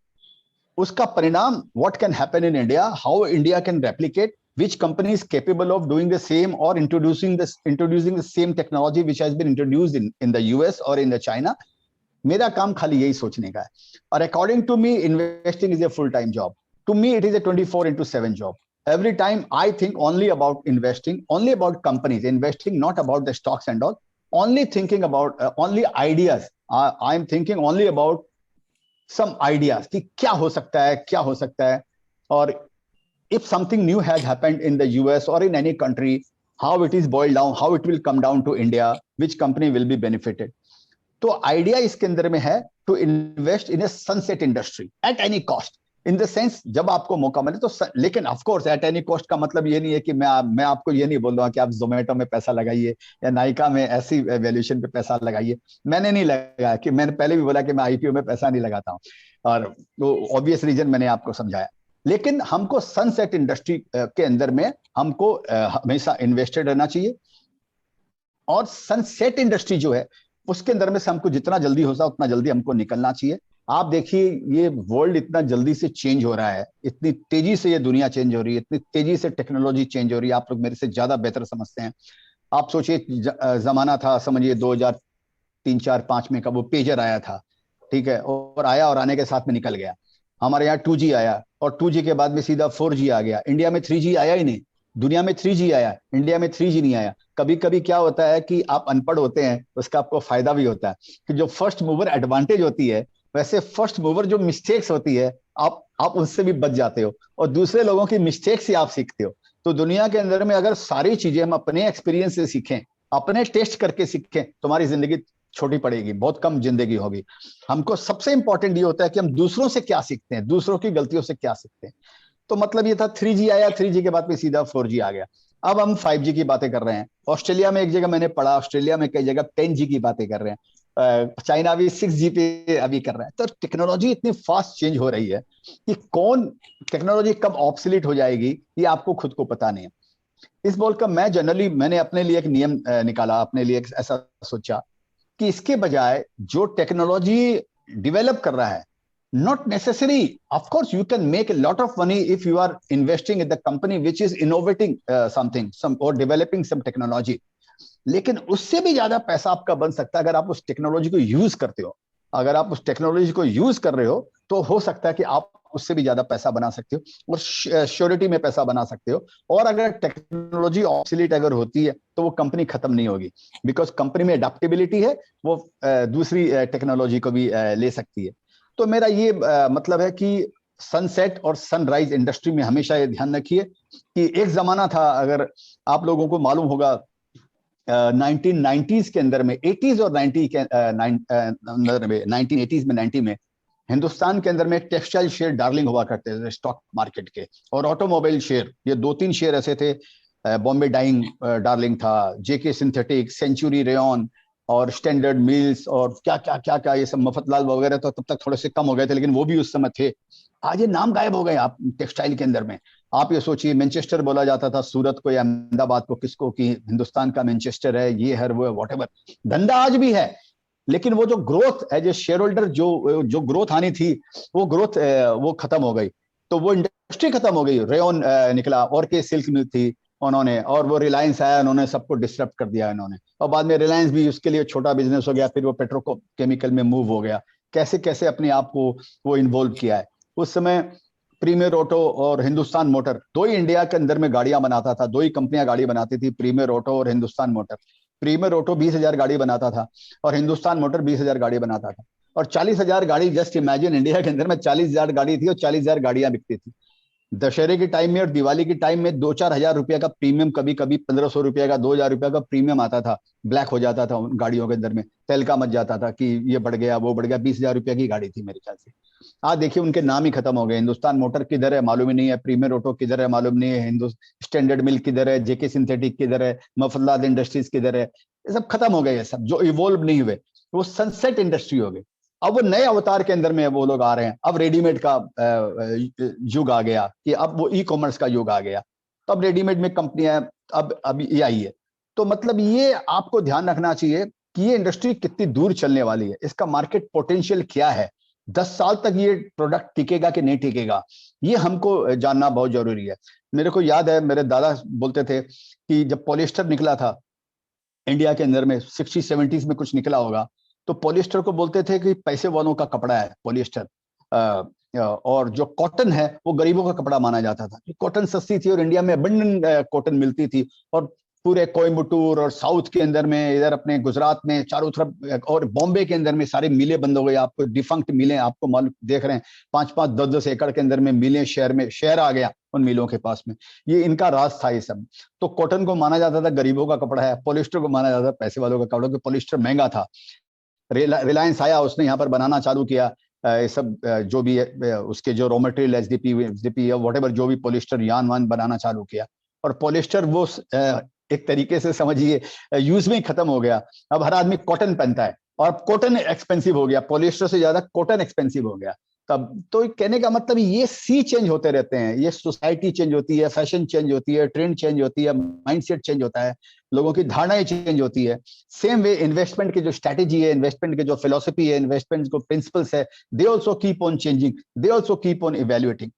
उसका परिणाम what can happen in India, how India can replicate, which company is capable of doing the same or introducing the same technology which has been introduced in the US or in the China. मेरा काम खाली यही सोचने का है. और according to me, investing is a full-time job. To me, it is a 24/7 job. Every time I think only about investing, only about companies, investing not about the stocks and all, only thinking about only ideas. I'm thinking only about some ideas कि क्या हो सकता है, क्या हो सकता है. और if something new has happened in the US or in any country, how it is boiled down, how it will come down to India, which company will be benefited. तो आइडिया इसके अंदर में है to invest in a sunset industry at any cost, in the sense जब आपको मौका मिले तो. लेकिन of course at any cost का मतलब ये नहीं है कि मैं आपको ये नहीं बोल रहा कि आप जोमेटो में पैसा लगाइए या नाइका में ऐसी वैल्यूएशन पे पैसा लगाइए. मैंने नहीं लगाया, कि मैंने पहले भी बोला कि मैं आईपीओ में पैसा नहीं लगाता हूं, और वो ऑब्वियस रीजन मैंने आपको समझाया. लेकिन हमको सनसेट इंडस्ट्री के अंदर में हमको हमेशा इन्वेस्टेड रहना चाहिए. और सनसेट इंडस्ट्री जो है उसके अंदर में से हमको जितना जल्दी हो सकता उतना जल्दी हमको निकलना चाहिए. आप देखिए ये वर्ल्ड इतना जल्दी से चेंज हो रहा है, इतनी तेजी से ये दुनिया चेंज हो रही है, इतनी तेजी से टेक्नोलॉजी चेंज हो रही है. आप लोग मेरे से ज्यादा बेहतर समझते हैं. आप सोचिए जमाना था, समझिए 2003, 4, 5 में का वो पेजर आया था, ठीक है, और आया और आने के साथ में निकल गया. हमारे यहाँ 2G आया और 2G के बाद में सीधा 4G आ गया. इंडिया में 3G आया ही नहीं. दुनिया में 3G आया, इंडिया में 3G नहीं आया. कभी कभी क्या होता है कि आप अनपढ़ होते हैं, उसका आपको फायदा भी होता है कि जो फर्स्ट मूवर एडवांटेज होती है, वैसे फर्स्ट मूवर जो मिस्टेक्स होती है आप उससे भी बच जाते हो और दूसरे लोगों की मिस्टेक से आप सीखते हो. तो दुनिया के अंदर में अगर सारी चीजें हम अपने एक्सपीरियंस से सीखें, अपने टेस्ट करके सीखें, तो हमारी जिंदगी छोटी पड़ेगी, बहुत कम जिंदगी होगी. हमको सबसे इंपॉर्टेंट ये होता है कि हम दूसरों से क्या सीखते हैं, दूसरों की गलतियों से क्या सीखते हैं. तो मतलब ये था 3G आया, 3G के बाद में सीधा 4G आ गया. अब हम 5G की बातें कर रहे हैं. ऑस्ट्रेलिया में एक जगह मैंने पढ़ा, ऑस्ट्रेलिया में कई जगह 10G की बातें कर रहे हैं. चाइना भी 6G पे अभी कर रहा है. तो टेक्नोलॉजी इतनी फास्ट चेंज हो रही है कि कौन टेक्नोलॉजी कब ऑब्सोलीट हो जाएगी ये आपको खुद को पता नहीं है. इस बोल कर मैंने अपने लिए एक नियम निकाला, अपने लिए ऐसा सोचा कि इसके बजाय जो टेक्नोलॉजी डेवलप कर रहा है, not necessary, of course you can make a lot of money if you are investing in the company which is innovating something or developing some technology. लेकिन उससे भी ज्यादा पैसा आपका बन सकता है अगर आप उस टेक्नोलॉजी को यूज करते हो. अगर आप उस टेक्नोलॉजी को यूज कर रहे हो तो हो सकता है कि आप उससे भी ज्यादा पैसा बना सकते हो और श्योरिटी में पैसा बना सकते हो. और अगर टेक्नोलॉजी ऑब्सोलीट अगर होती है तो वो कंपनी खत्म नहीं होगी, बिकॉज कंपनी में अडेप्टेबिलिटी है, वो दूसरी टेक्नोलॉजी को भी ले सकती है. तो मेरा ये मतलब है कि सनसेट और सनराइज इंडस्ट्री में हमेशा ये ध्यान रखिए कि एक जमाना था, अगर आप लोगों को मालूम होगा 1990s के अंदर में, 80s और 90 के 1980s में 90 में हिंदुस्तान के अंदर में टेक्सटाइल शेयर डार्लिंग हुआ करते थे स्टॉक मार्केट के, और ऑटोमोबाइल शेयर, ये 2-3 शेयर ऐसे थे. बॉम्बे डाइंग डार्लिंग था, जेके सिंथेटिक, सेंचुरी रेयन और स्टैंडर्ड मिल्स और क्या ये सब, मफतलाल वगैरह तो तब तक थोड़े से कम हो गए थे, लेकिन वो भी उस समय थे. आज ये नाम गायब हो गए आप टेक्सटाइल के अंदर में. आप ये सोचिए, मैनचेस्टर बोला जाता था सूरत को या अहमदाबाद को, किसको, कि हिंदुस्तान का मैनचेस्टर है, ये है वो, व्हाटएवर. धंधा आज भी है, लेकिन वो जो growth as a share holder जो ग्रोथ आनी थी, वो ग्रोथ वो खत्म हो गई. तो वो इंडस्ट्री खत्म हो गई. रेयन निकला और के सिल्क मिल थी उन्होंने, और वो रिलायंस आया, उन्होंने सबको डिस्टर्ब कर दिया इन्होंने, और बाद में रिलायंस भी उसके लिए छोटा बिजनेस हो गया, फिर वो पेट्रोकेमिकल में मूव हो गया. कैसे कैसे अपने आप को वो इन्वॉल्व किया है. उस समय प्रीमियर ऑटो और हिंदुस्तान मोटर, 2 ही इंडिया के अंदर में गाड़ियां बनाता था, 2 ही कंपनियां गाड़ी बनाती थी, प्रीमियर ऑटो और हिंदुस्तान मोटर. प्रीमियर ऑटो 20,000 गाड़ी बनाता था और हिंदुस्तान मोटर 20,000 गाड़ी बनाता था. और 40,000 गाड़ी, जस्ट इमेजिन, इंडिया के अंदर में 40,000 गाड़ी थी और 40,000 गाड़ियां बिकती थी. दशहरे के टाइम में और दिवाली के टाइम में 2-4 हजार रुपए का प्रीमियम, कभी कभी 1,500 रुपए का, 2,000 रुपए का प्रीमियम आता था. ब्लैक हो जाता था उन गाड़ियों के अंदर में, तेल का मच जाता था कि ये बढ़ गया वो बढ़ गया. 20,000 रुपए की गाड़ी थी मेरे ख्याल से. आज देखिए उनके नाम ही खत्म हो गए. हिंदुस्तान मोटर किधर है मालूम ही नहीं है, प्रीमियर ऑटो किधर है मालूम नहीं है, स्टैंडर्ड मिल किधर है, जेके सिंथेटिक किधर है, मफतलाल इंडस्ट्रीज किधर है. ये सब खत्म हो गए, ये सब जो इवॉल्व नहीं हुए, वो सनसेट इंडस्ट्री हो गई. अब वो नए अवतार के अंदर में वो लोग आ रहे हैं. अब रेडीमेड का युग आ गया, कि अब वो ई कॉमर्स का युग आ गया. तो अब रेडीमेड में कंपनियां अब ये आई है. तो मतलब ये आपको ध्यान रखना चाहिए कि ये इंडस्ट्री कितनी दूर चलने वाली है, इसका मार्केट पोटेंशियल क्या है. 10 साल तक ये प्रोडक्ट टिकेगा कि नहीं टिकेगा, ये हमको जानना बहुत जरूरी है। मेरे को याद है, मेरे दादा बोलते थे कि जब पॉलिएस्टर निकला था इंडिया के अंदर में 60-70s में कुछ निकला होगा, तो पॉलिएस्टर को बोलते थे कि पैसे वालों का कपड़ा है पॉलिएस्टर, और जो कॉटन है वो गरीबों का कपड़ा माना जाता था। कॉटन सस्ती थी और इंडिया में अबंडेंट कॉटन मिलती थी, और पूरे कोयम्बटूर और साउथ के अंदर में, इधर अपने गुजरात में चारों तरफ, और बॉम्बे के अंदर में सारी मिलें बंद हो गई। आपको डिफंक्ट मिलें, आपको मालूम देख रहे हैं, 5-5, 10-10 एकड़ के अंदर में मिलें, शहर आ गया उन मिलों के पास में। ये इनका राज था ये सब। तो कॉटन को माना जाता था गरीबों का कपड़ा है, पॉलिस्टर को माना जाता था पैसे वालों का कपड़ा, क्योंकि पॉलिस्टर महंगा था। रिलायंस आया, उसने यहाँ पर बनाना चालू किया ये सब, जो भी उसके जो रॉ मटेरियल एसडीपी या व्हाटएवर, जो भी पॉलिस्टर यान वान बनाना चालू किया। और पॉलिस्टर वो एक तरीके से समझिए यूज में ही खत्म हो गया। अब हर आदमी कॉटन पहनता है, और कॉटन एक्सपेंसिव हो गया, पॉलिस्टर से ज्यादा कॉटन एक्सपेंसिव हो गया। तब तो कहने का मतलब ये सी चेंज होते रहते हैं, ये सोसाइटी चेंज होती है, फैशन चेंज होती है, ट्रेंड चेंज होती है, माइंडसेट चेंज होता है, लोगों की धारणाएं चेंज होती है। सेम वे इन्वेस्टमेंट की जो स्ट्रैटेजी है, इन्वेस्टमेंट की जो फिलोसफी है, इन्वेस्टमेंट को प्रिंसिपल्स है, they also keep on changing, they also keep on evaluating.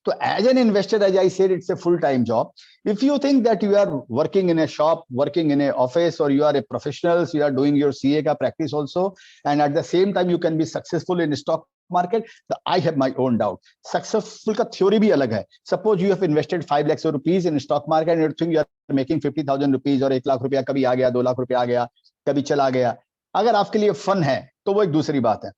So as an investor, as I said, it's a full-time job. If you think that you are working in a shop, working in a office, or you are a professional, so you are doing your CA ka practice also, and at the same time you can be successful in stock market, I have my own doubt. Successful ka theory bhi alag hai. Suppose you have invested 5 lakhs rupees in stock market and you think you are making 50,000 rupees or 1 lakh रुपया कभी आ गया, 2 लाख रुपया आ गया, कभी चला गया। अगर आपके लिए फन है तो वो एक दूसरी बात है,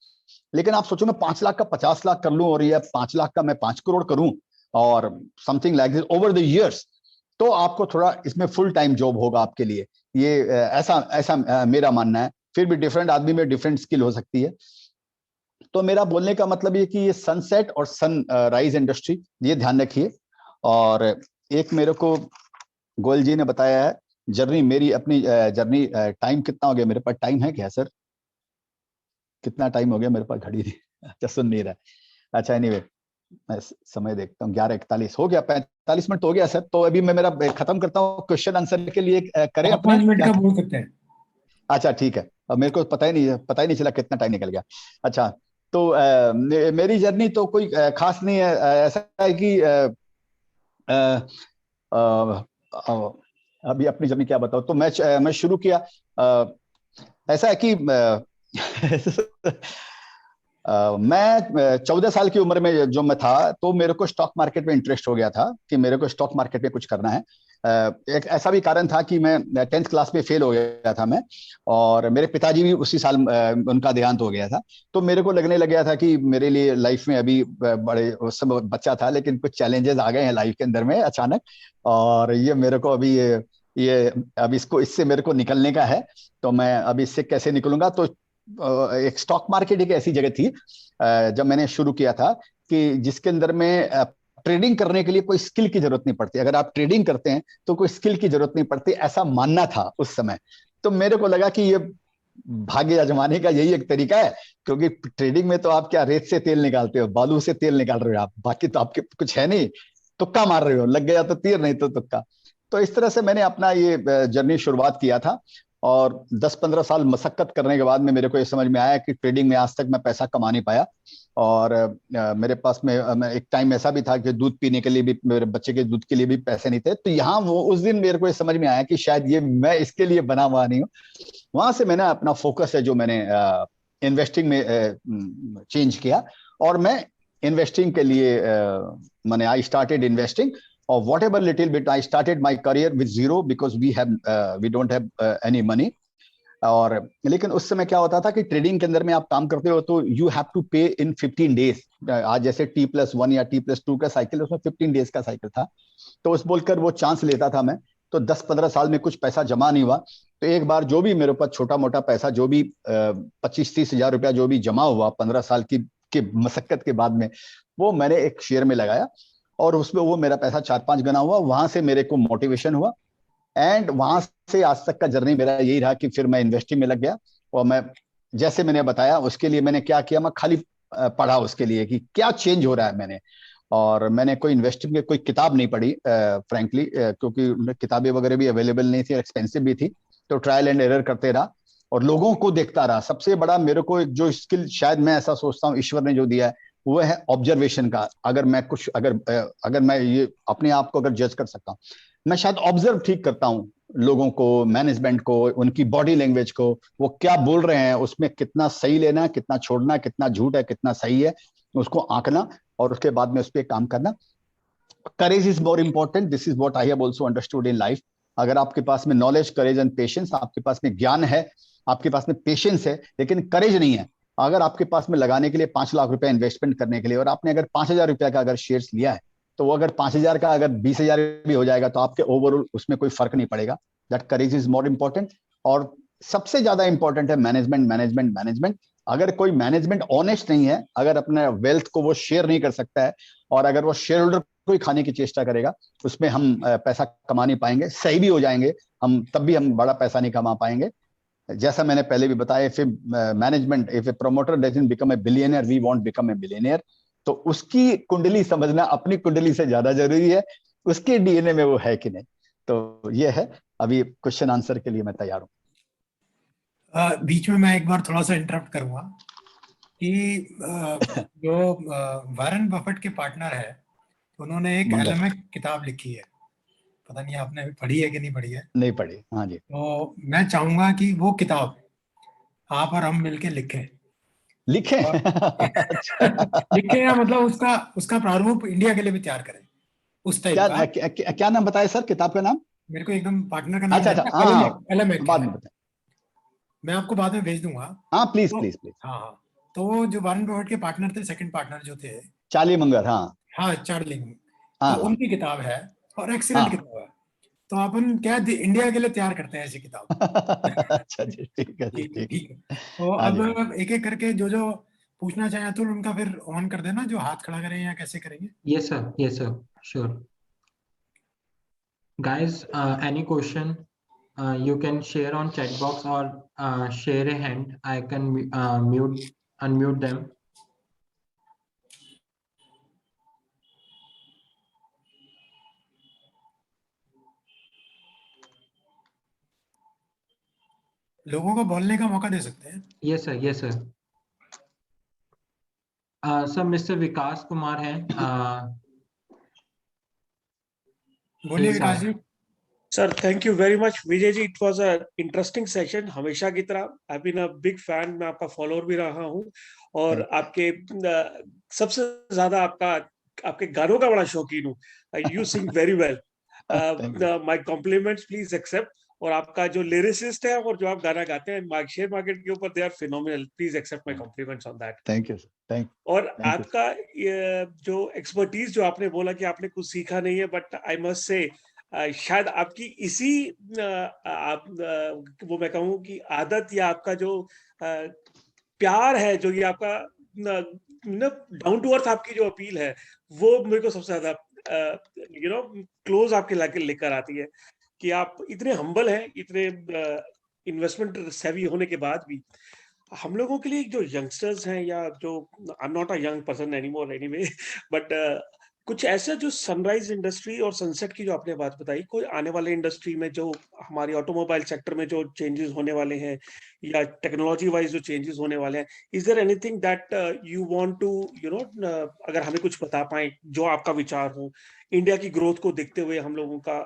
लेकिन आप सोचो मैं 5 लाख का 50 लाख कर लूं, और ये 5 लाख का मैं 5 करोड़ करूं, और something like this over the years, तो आपको थोड़ा इसमें फुल टाइम जॉब होगा आपके लिए। ये ऐसा मेरा मानना है। फिर भी डिफरेंट आदमी में डिफरेंट स्किल हो सकती है। तो मेरा बोलने का मतलब ये कि ये सनसेट और सन राइज इंडस्ट्री, ये ध्यान रखिए। और एक मेरे को गोयल जी ने बताया है जर्नी, मेरी अपनी जर्नी। टाइम कितना हो गया मेरे पास? टाइम है क्या सर? कितना टाइम हो गया मेरे पास? घड़ी नहीं, अच्छा सुन नहीं रहा। अच्छा एनीवे, मैं समय देखता हूँ, 11:41 हो गया, 45 मिनट हो गया सर। तो अभी मैं मेरा खत्म करता हूँ, क्वेश्चन आंसर के लिए करें अपने 5 मिनट का बोल सकते हैं। अच्छा ठीक है, अब मेरे को पता ही नहीं चला कितना टाइम निकल गया। अच्छा, तो मेरी जर्नी तो कोई खास नहीं है। ऐसा है कि अभी अपनी जर्नी क्या बताऊँ, तो मैं शुरू किया। ऐसा है कि मैं 14 साल की उम्र में जो मैं था, तो मेरे को स्टॉक मार्केट में इंटरेस्ट हो गया था कि मेरे को स्टॉक मार्केट में कुछ करना है। एक ऐसा भी कारण था कि मैं 10th क्लास में फेल हो गया था मैं, और मेरे पिताजी भी उसी साल उनका देहांत हो गया था। तो मेरे को लगने लग गया था कि मेरे लिए लाइफ में अभी बड़े, उस समय बच्चा था, लेकिन कुछ चैलेंजेस आ गए हैं लाइफ के अंदर में अचानक, और ये मेरे को अभी ये अब इससे मेरे को निकलने का है। तो मैं अभी इससे कैसे निकलूंगा? तो एक स्टॉक मार्केट एक ऐसी जगह थी जब मैंने शुरू किया था कि जिसके अंदर में ट्रेडिंग करने के लिए कोई स्किल की जरूरत नहीं पड़ती। अगर आप ट्रेडिंग करते हैं तो कोई स्किल की जरूरत नहीं पड़ती, ऐसा मानना था उस समय। तो मेरे को लगा कि ये भाग्य आजमाने का यही एक तरीका है, क्योंकि ट्रेडिंग में तो आप क्या रेत से तेल निकालते हो, बालू से तेल निकाल रहे हो आप, बाकी तो आपके कुछ है नहीं, तुक्का मार रहे हो, लग गया तो तीर, नहीं तो तुक्का। तो इस तरह से मैंने अपना ये जर्नी शुरुआत किया था, और 10-15 साल मशक्कत करने के बाद में मेरे को ये समझ में आया कि ट्रेडिंग में आज तक मैं पैसा कमा नहीं पाया। और मेरे पास में एक टाइम ऐसा भी था कि दूध पीने के लिए भी, मेरे बच्चे के दूध के लिए भी पैसे नहीं थे। तो यहाँ वो उस दिन मेरे को ये समझ में आया कि शायद ये मैं इसके लिए बना हुआ नहीं हूँ। वहां से मैंने अपना फोकस है जो मैंने इन्वेस्टिंग में चेंज किया, और मैं इन्वेस्टिंग के लिए मैंने I started investing, or whatever little bit I started my career with zero because we don't have any money। और लेकिन उस समय क्या होता था कि ट्रेडिंग के अंदर में आप काम करते हो तो यू हैव टू पे इन 15 डेज। आज जैसे T+1 या T+2 का साइकिल, उसमें 15 डेज का साइकिल था। तो उस बोलकर वो चांस लेता था मैं। तो 10-15 साल में कुछ पैसा जमा नहीं हुआ, तो एक बार जो भी मेरे पास छोटा मोटा पैसा, जो भी 25-30 हजार रुपया जो भी जमा हुआ 15 साल की मशक्कत के बाद में, वो मैंने एक शेयर में लगाया, और उसमें वो मेरा पैसा 4-5 गुना हुआ। वहां से मेरे को मोटिवेशन हुआ, एंड वहां से आज तक का जर्नी मेरा यही रहा कि फिर मैं इन्वेस्टिंग में लग गया। और मैं, जैसे मैंने बताया, उसके लिए मैंने क्या किया, मैं खाली पढ़ा उसके लिए कि क्या चेंज हो रहा है मैंने। और मैंने कोई इन्वेस्टिंग में कोई किताब नहीं पढ़ी फ्रैंकली, क्योंकि किताबें वगैरह भी अवेलेबल नहीं थी, एक्सपेंसिव भी थी। तो ट्रायल एंड एरर करते रहा, और लोगों को देखता रहा। सबसे बड़ा मेरे को एक जो स्किल शायद मैं ऐसा सोचता हूँ ईश्वर ने जो दिया है वो है ऑब्जर्वेशन का। अगर मैं कुछ अगर मैं ये अपने आप को अगर जज कर सकता हूँ, मैं शायद ऑब्जर्व ठीक करता हूँ लोगों को, मैनेजमेंट को, उनकी बॉडी लैंग्वेज को, वो क्या बोल रहे हैं, उसमें कितना सही लेना, कितना छोड़ना, कितना झूठ है, कितना सही है, उसको आंकना और उसके बाद में उस पर काम करना। Courage is more important, this is what I have also understood in life. अगर आपके पास में नॉलेज, करेज एंड पेशेंस, आपके पास में ज्ञान है, आपके पास में पेशेंस है, लेकिन करेज नहीं है, अगर आपके पास में लगाने के लिए 5 लाख रुपए इन्वेस्टमेंट करने के लिए, और आपने अगर 5,000 रुपया का अगर शेयर्स लिया है, तो वो अगर 5,000 का अगर 20,000 भी हो जाएगा तो आपके ओवरऑल उसमें कोई फर्क नहीं पड़ेगा। That courage is more important. और सबसे ज्यादा इंपॉर्टेंट है मैनेजमेंट, मैनेजमेंट, मैनेजमेंट। अगर कोई मैनेजमेंट ऑनेस्ट नहीं है, अगर अपने वेल्थ को वो शेयर नहीं कर सकता है, और अगर वो शेयर होल्डर कोई खाने की चेष्टा करेगा, उसमें हम पैसा कमा नहीं पाएंगे। सही भी हो जाएंगे हम, तब भी हम बड़ा पैसा नहीं कमा पाएंगे। जैसा मैंने पहले भी बताया, if management, if a promoter doesn't become a billionaire, we won't become a billionaire. तो उसकी कुंडली समझना अपनी कुंडली से ज्यादा जरूरी है, उसके डीएनए में वो है कि नहीं। तो ये है। अभी क्वेश्चन आंसर के लिए मैं तैयार हूँ। बीच में मैं एक बार थोड़ा सा इंटरप्ट करूंगा कि जो वारेन बफेट के पार्टनर है, उन्होंने एक एलएमएस किताब लिखी है, पता नहीं आपने पढ़ी है कि नहीं पढ़ी है। नहीं पढ़ी, हाँ जी। तो मैं चाहूंगा कि वो किताब आप और हम मिलके लिखें। लिखें? लिखें या मतलब उसका उसका प्रारूप इंडिया के लिए भी तैयार करें, उस टाइप का। क्या नाम बताया सर किताब का नाम? मेरे को एकदम पार्टनर का नाम अच्छा, एलएमएस बाद में बताएं। मैं आपको बाद में भेज दूंगा। हाँ प्लीज तो, प्लीज प्लीज। हाँ, तो वो जो वारेन बफेट के पार्टनर थे, सेकंड पार्टनर जो थे, चार्ली मंगर, हाँ हाँ चार्ली, हाँ तो हाँ उनकी किताब है और एक्सीलेंट हाँ। किताब है। तो अपन क्या इंडिया के लिए तैयार करते हैं ऐसी किताब। अच्छा जी, ठीक है जी, ठीक है, ठीक ठीक है। तो है। हाँ जी, अब एक एक करके जो जो पूछना चाहे तो उनका फिर ऑन कर देना, जो हाथ खड़ा करें या कैसे करेंगे। Yes, sir. Yes, sir. Sure. Guys, any question, you can share on chat box or share a hand. I can unmute them. लोगों को बोलने का मौका दे सकते हैं। Yes, sir. Yes, sir. Sir, Mr. Vikas Kumar है. बोलिए Please विकास ask. जी। Sir thank you very much Vijay ji, it was a interesting session हमेशा की तरह। I been a big fan, मैं आपका फॉलोअर भी रहा हूँ, और आपके सबसे ज्यादा आपके गानों का बड़ा शौकीन हूँ। You sing very well, my compliments please accept. और आपका जो लिरिसिस्ट है और जो आप गाना गाते हैं शेयर मार्केट के ऊपर, they are phenomenal, please accept my compliments on that. Thank you sir, thank. और आपका जो एक्सपर्टीज जो आपने बोला कि आपने कुछ सीखा नहीं है, बट आई मस्ट से शायद आपकी इसी वो मैं कहूँ कि आदत या आपका जो प्यार है, जो ये आपका डाउन टू अर्थ आपकी जो अपील है, वो मेरे को सबसे ज्यादा क्लोज आपके लेकर आती है कि आप इतने हम्बल हैं, इतने इन्वेस्टमेंट सेवी होने के बाद भी हम लोगों के लिए जो यंगस्टर्स हैं, या जो I am not a young person anymore anyway, but कुछ ऐसा जो सनराइज इंडस्ट्री और सनसेट की जो आपने बात बताई, कोई आने वाले इंडस्ट्री में जो हमारी ऑटोमोबाइल सेक्टर में जो चेंजेस होने वाले हैं, या टेक्नोलॉजी वाइज जो चेंजेस होने वाले हैं, is there anything that you want to अगर हमें कुछ बता पाए जो आपका विचार हो इंडिया की ग्रोथ को देखते हुए, हम लोगों का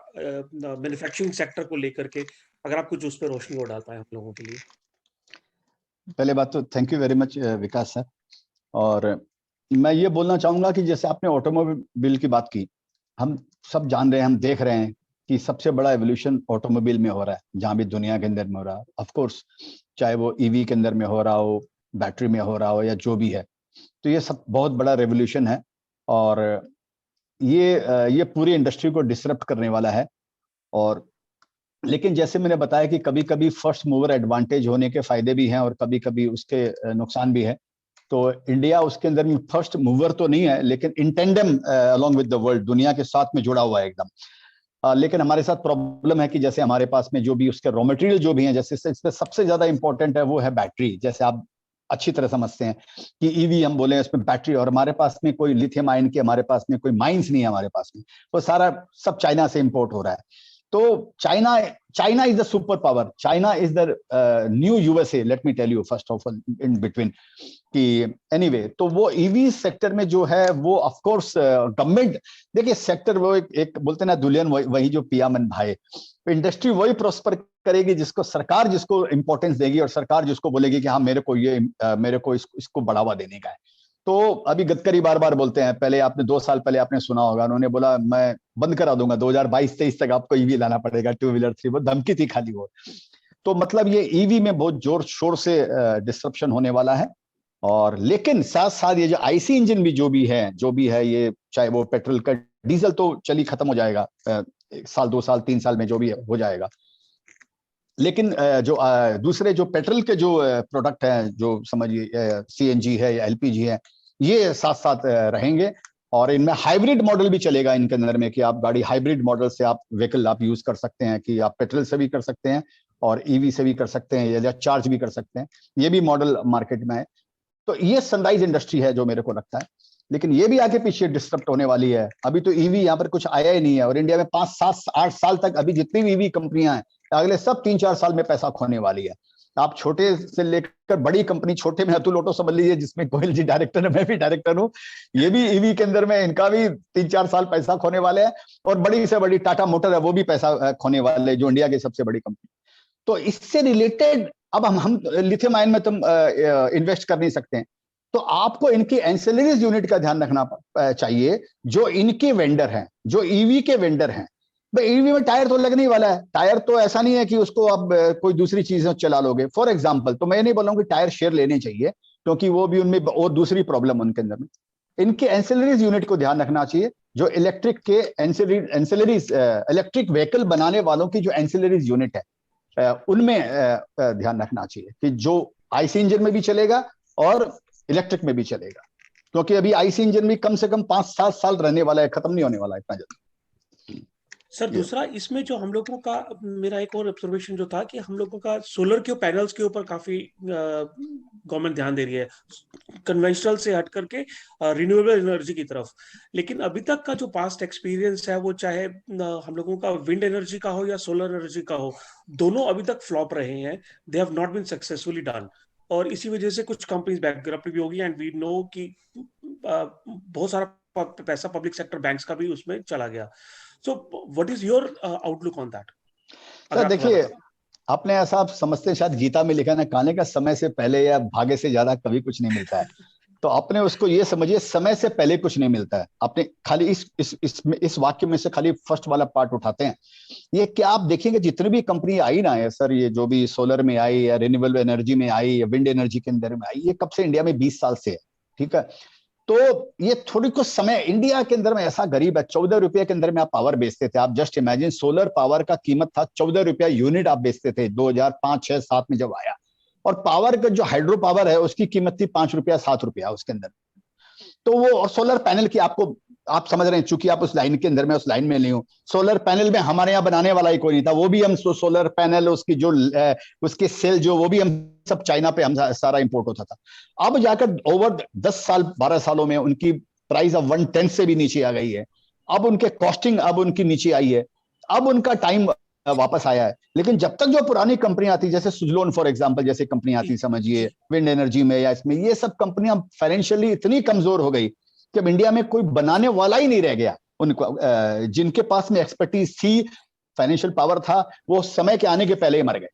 मैन्युफैक्चरिंग सेक्टर को लेकर के, अगर आप कुछ उस पर रोशनी वो डाल पाए हम लोगों के लिए। पहले बात तो thank you very much Vikas sir. और मैं ये बोलना चाहूंगा कि जैसे आपने ऑटोमोबाइल की बात की, हम सब जान रहे हैं, हम देख रहे हैं कि सबसे बड़ा एवोल्यूशन ऑटोमोबाइल में हो रहा है, जहां भी दुनिया के अंदर में हो रहा है। ऑफ कोर्स चाहे वो ईवी के अंदर में हो रहा हो, बैटरी में हो रहा हो, या जो भी है, तो ये सब बहुत बड़ा रेवोल्यूशन है। और ये पूरी इंडस्ट्री को डिसरप्ट करने वाला है। और लेकिन जैसे मैंने बताया कि कभी कभी फर्स्ट मूवर एडवांटेज होने के फायदे भी हैं और कभी कभी उसके नुकसान भी है। तो इंडिया उसके अंदर में फर्स्ट मूवर तो नहीं है, लेकिन in tandem along with the world, दुनिया के साथ में जुड़ा हुआ है एकदम। लेकिन हमारे साथ प्रॉब्लम है कि जैसे हमारे पास में जो भी उसके रॉ मटेरियल जो भी हैं, जैसे इसमें सबसे ज्यादा इंपॉर्टेंट है वो है बैटरी। जैसे आप अच्छी तरह समझते हैं कि ईवी हम बोले उसमें बैटरी, और हमारे पास में कोई लिथियम आयन की हमारे पास में कोई माइंस नहीं है हमारे पास में, वो सारा सब चाइना से इंपोर्ट हो रहा है। तो China is the super power, China is the new USA, let me tell you first of all in between कि एनीवे तो वो ईवी सेक्टर में जो है वो ऑफ कोर्स गवर्नमेंट, देखिए सेक्टर वो एक बोलते ना दुल्हन वही जो पिया मन भाई, इंडस्ट्री वही प्रॉस्पर करेगी जिसको सरकार जिसको इंपॉर्टेंस देगी और सरकार जिसको बोलेगी कि हाँ मेरे को इसको बढ़ावा देने का है। तो अभी गडकरी बार बार बोलते हैं, पहले आपने 2 साल पहले आपने सुना होगा, उन्होंने बोला मैं बंद करा दूंगा 2022-23 तक आपको ईवी लाना पड़ेगा, 2 व्हीलर 3, वो धमकी थी खाली वो। तो मतलब ये ईवी में बहुत जोर शोर से डिस्ट्रप्शन होने वाला है। और लेकिन साथ साथ ये जो आईसी इंजन भी जो भी है ये चाहे वो पेट्रोल का, डीजल तो चली खत्म हो जाएगा 1 साल 2 साल 3 साल में जो भी हो जाएगा, लेकिन जो दूसरे जो पेट्रोल के जो प्रोडक्ट हैं, जो समझिए सीएनजी है या एलपीजी है, ये साथ साथ रहेंगे। और इनमें हाइब्रिड मॉडल भी चलेगा इनके अंदर में, कि आप गाड़ी हाइब्रिड मॉडल से आप व्हीकल आप यूज कर सकते हैं, कि आप पेट्रोल से भी कर सकते हैं और ईवी से भी कर सकते हैं या चार्ज भी कर सकते हैं, ये भी मॉडल मार्केट में है। तो ये सनराइज इंडस्ट्री है जो मेरे को लगता है, लेकिन ये भी आगे पीछे डिस्टर्ब होने वाली है। अभी तो ईवी यहाँ पर कुछ आया ही नहीं है, और इंडिया में 5, 7, 8 साल तक अभी जितनी भी ईवी कंपनियां हैं अगले सब 3-4 साल में पैसा खोने वाली है। आप छोटे से लेकर बड़ी कंपनी, छोटे में अतुल ऑटो समझ लीजिए जिसमें गोयल जी डायरेक्टर है, मैं भी डायरेक्टर हूँ, ये भी ईवी के अंदर में इनका भी 3-4 साल पैसा खोने वाले हैं। और बड़ी से बड़ी टाटा मोटर है, वो भी पैसा खोने वाले, जो इंडिया की सबसे बड़ी कंपनी। तो इससे रिलेटेड अब हम लिथियम आयन में तुम इन्वेस्ट कर नहीं सकते हैं, तो आपको इनकी एंसिलरीज यूनिट का ध्यान रखना चाहिए, जो इनके वेंडर हैं, जो ईवी के वेंडर हैं। भाई ईवी में टायर तो लगने ही वाला है, टायर तो ऐसा नहीं है कि उसको आप कोई दूसरी चीजें चला लोगे। फॉर एग्जांपल, तो मैं नहीं बोल रहा हूं कि टायर शेयर लेने चाहिए, क्योंकि वो भी उनमें और दूसरी प्रॉब्लम उनके अंदर में। इनके एंसिलरीज यूनिट को ध्यान रखना चाहिए, जो इलेक्ट्रिक के एंसिलरीज इलेक्ट्रिक व्हीकल बनाने वालों की जो एंसिलरीज यूनिट है उनमें ध्यान रखना चाहिए कि जो आईसी इंजन में भी चलेगा और इलेक्ट्रिक में भी चलेगा, क्योंकि अभी आईसी इंजन भी कम से कम 5-7 साल रहने वाला है, खत्म नहीं होने वाला है इतना जल्दी। सर दूसरा इसमें जो हम लोगों का, मेरा एक और ऑब्जर्वेशन जो था कि हम लोगों का सोलर के पैनल्स के ऊपर काफी गवर्नमेंट ध्यान दे रही है, कन्वेंशनल से हट करके रिन्यूएबल एनर्जी की तरफ। लेकिन अभी तक का जो पास्ट एक्सपीरियंस है, वो चाहे हम लोगों का विंड एनर्जी का हो या सोलर एनर्जी का हो, दोनों अभी तक फ्लॉप रहे हैं। They have not been successfully done, और इसी वजह से कुछ कंपनीज बैकक्रप्ट भी होगी। एंड वी नो कि बहुत सारा पैसा पब्लिक सेक्टर बैंक्स का भी उसमें चला गया। So what is your outlook on that? Sir देखिए, आपने ऐसा आप समझते हैं, शायद गीता में लिखा है ना, खाने का समय से पहले या भागे से ज्यादा कभी कुछ नहीं मिलता है। तो आपने उसको ये समझिए, समय से पहले कुछ नहीं मिलता है। आपने खाली इस वाक्य में से खाली फर्स्ट वाला पार्ट उठाते हैं। ये क्या आप देखेंगे जितनी भी कंपनी आई ना है सर, ये जो भी सोलर में आई या रिन्यूएबल एनर्जी में आई या विंड एनर्जी के अंदर में आई, ये कब से इंडिया में 20 साल से है, ठीक है। तो ये थोड़ी कुछ समय इंडिया के अंदर में ऐसा गरीब है, 14 रुपए के अंदर में आप पावर बेचते थे। आप जस्ट इमेजिन, सोलर पावर का कीमत था 14 रुपया यूनिट आप बेचते थे 2005, 6, 7 में जब आया। और पावर का जो हाइड्रो पावर है उसकी कीमत थी 5 रुपया 7 रुपया उसके अंदर। तो वो, और सोलर पैनल की आपको, आप समझ रहे हैं, चूंकि आप उस लाइन के अंदर में, उस लाइन में नहीं हो, सोलर पैनल में हमारे यहाँ बनाने वाला ही कोई नहीं था। वो भी हम सोलर पैनल, उसकी जो उसके सेल जो, वो भी हम सब चाइना पे हम सारा इंपोर्ट होता था। अब जाकर ओवर 10 साल 12 सालों में उनकी प्राइस अब 1/10 से भी नीचे आ गई है। अब उनके कॉस्टिंग अब उनकी नीचे आई है, अब उनका टाइम वापस आया है। लेकिन जब तक जो पुरानी कंपनी आती, जैसे सुजलोन फॉर एग्जांपल जैसे कंपनी आती, समझिए विंड एनर्जी में या इसमें, ये सब कंपनियां फाइनेंशियली इतनी कमजोर हो गई कि अब इंडिया में कोई बनाने वाला ही नहीं रह गया। उनको जिनके पास में एक्सपर्टीज थी, फाइनेंशियल पावर था, वो समय के आने के पहले ही मर गए।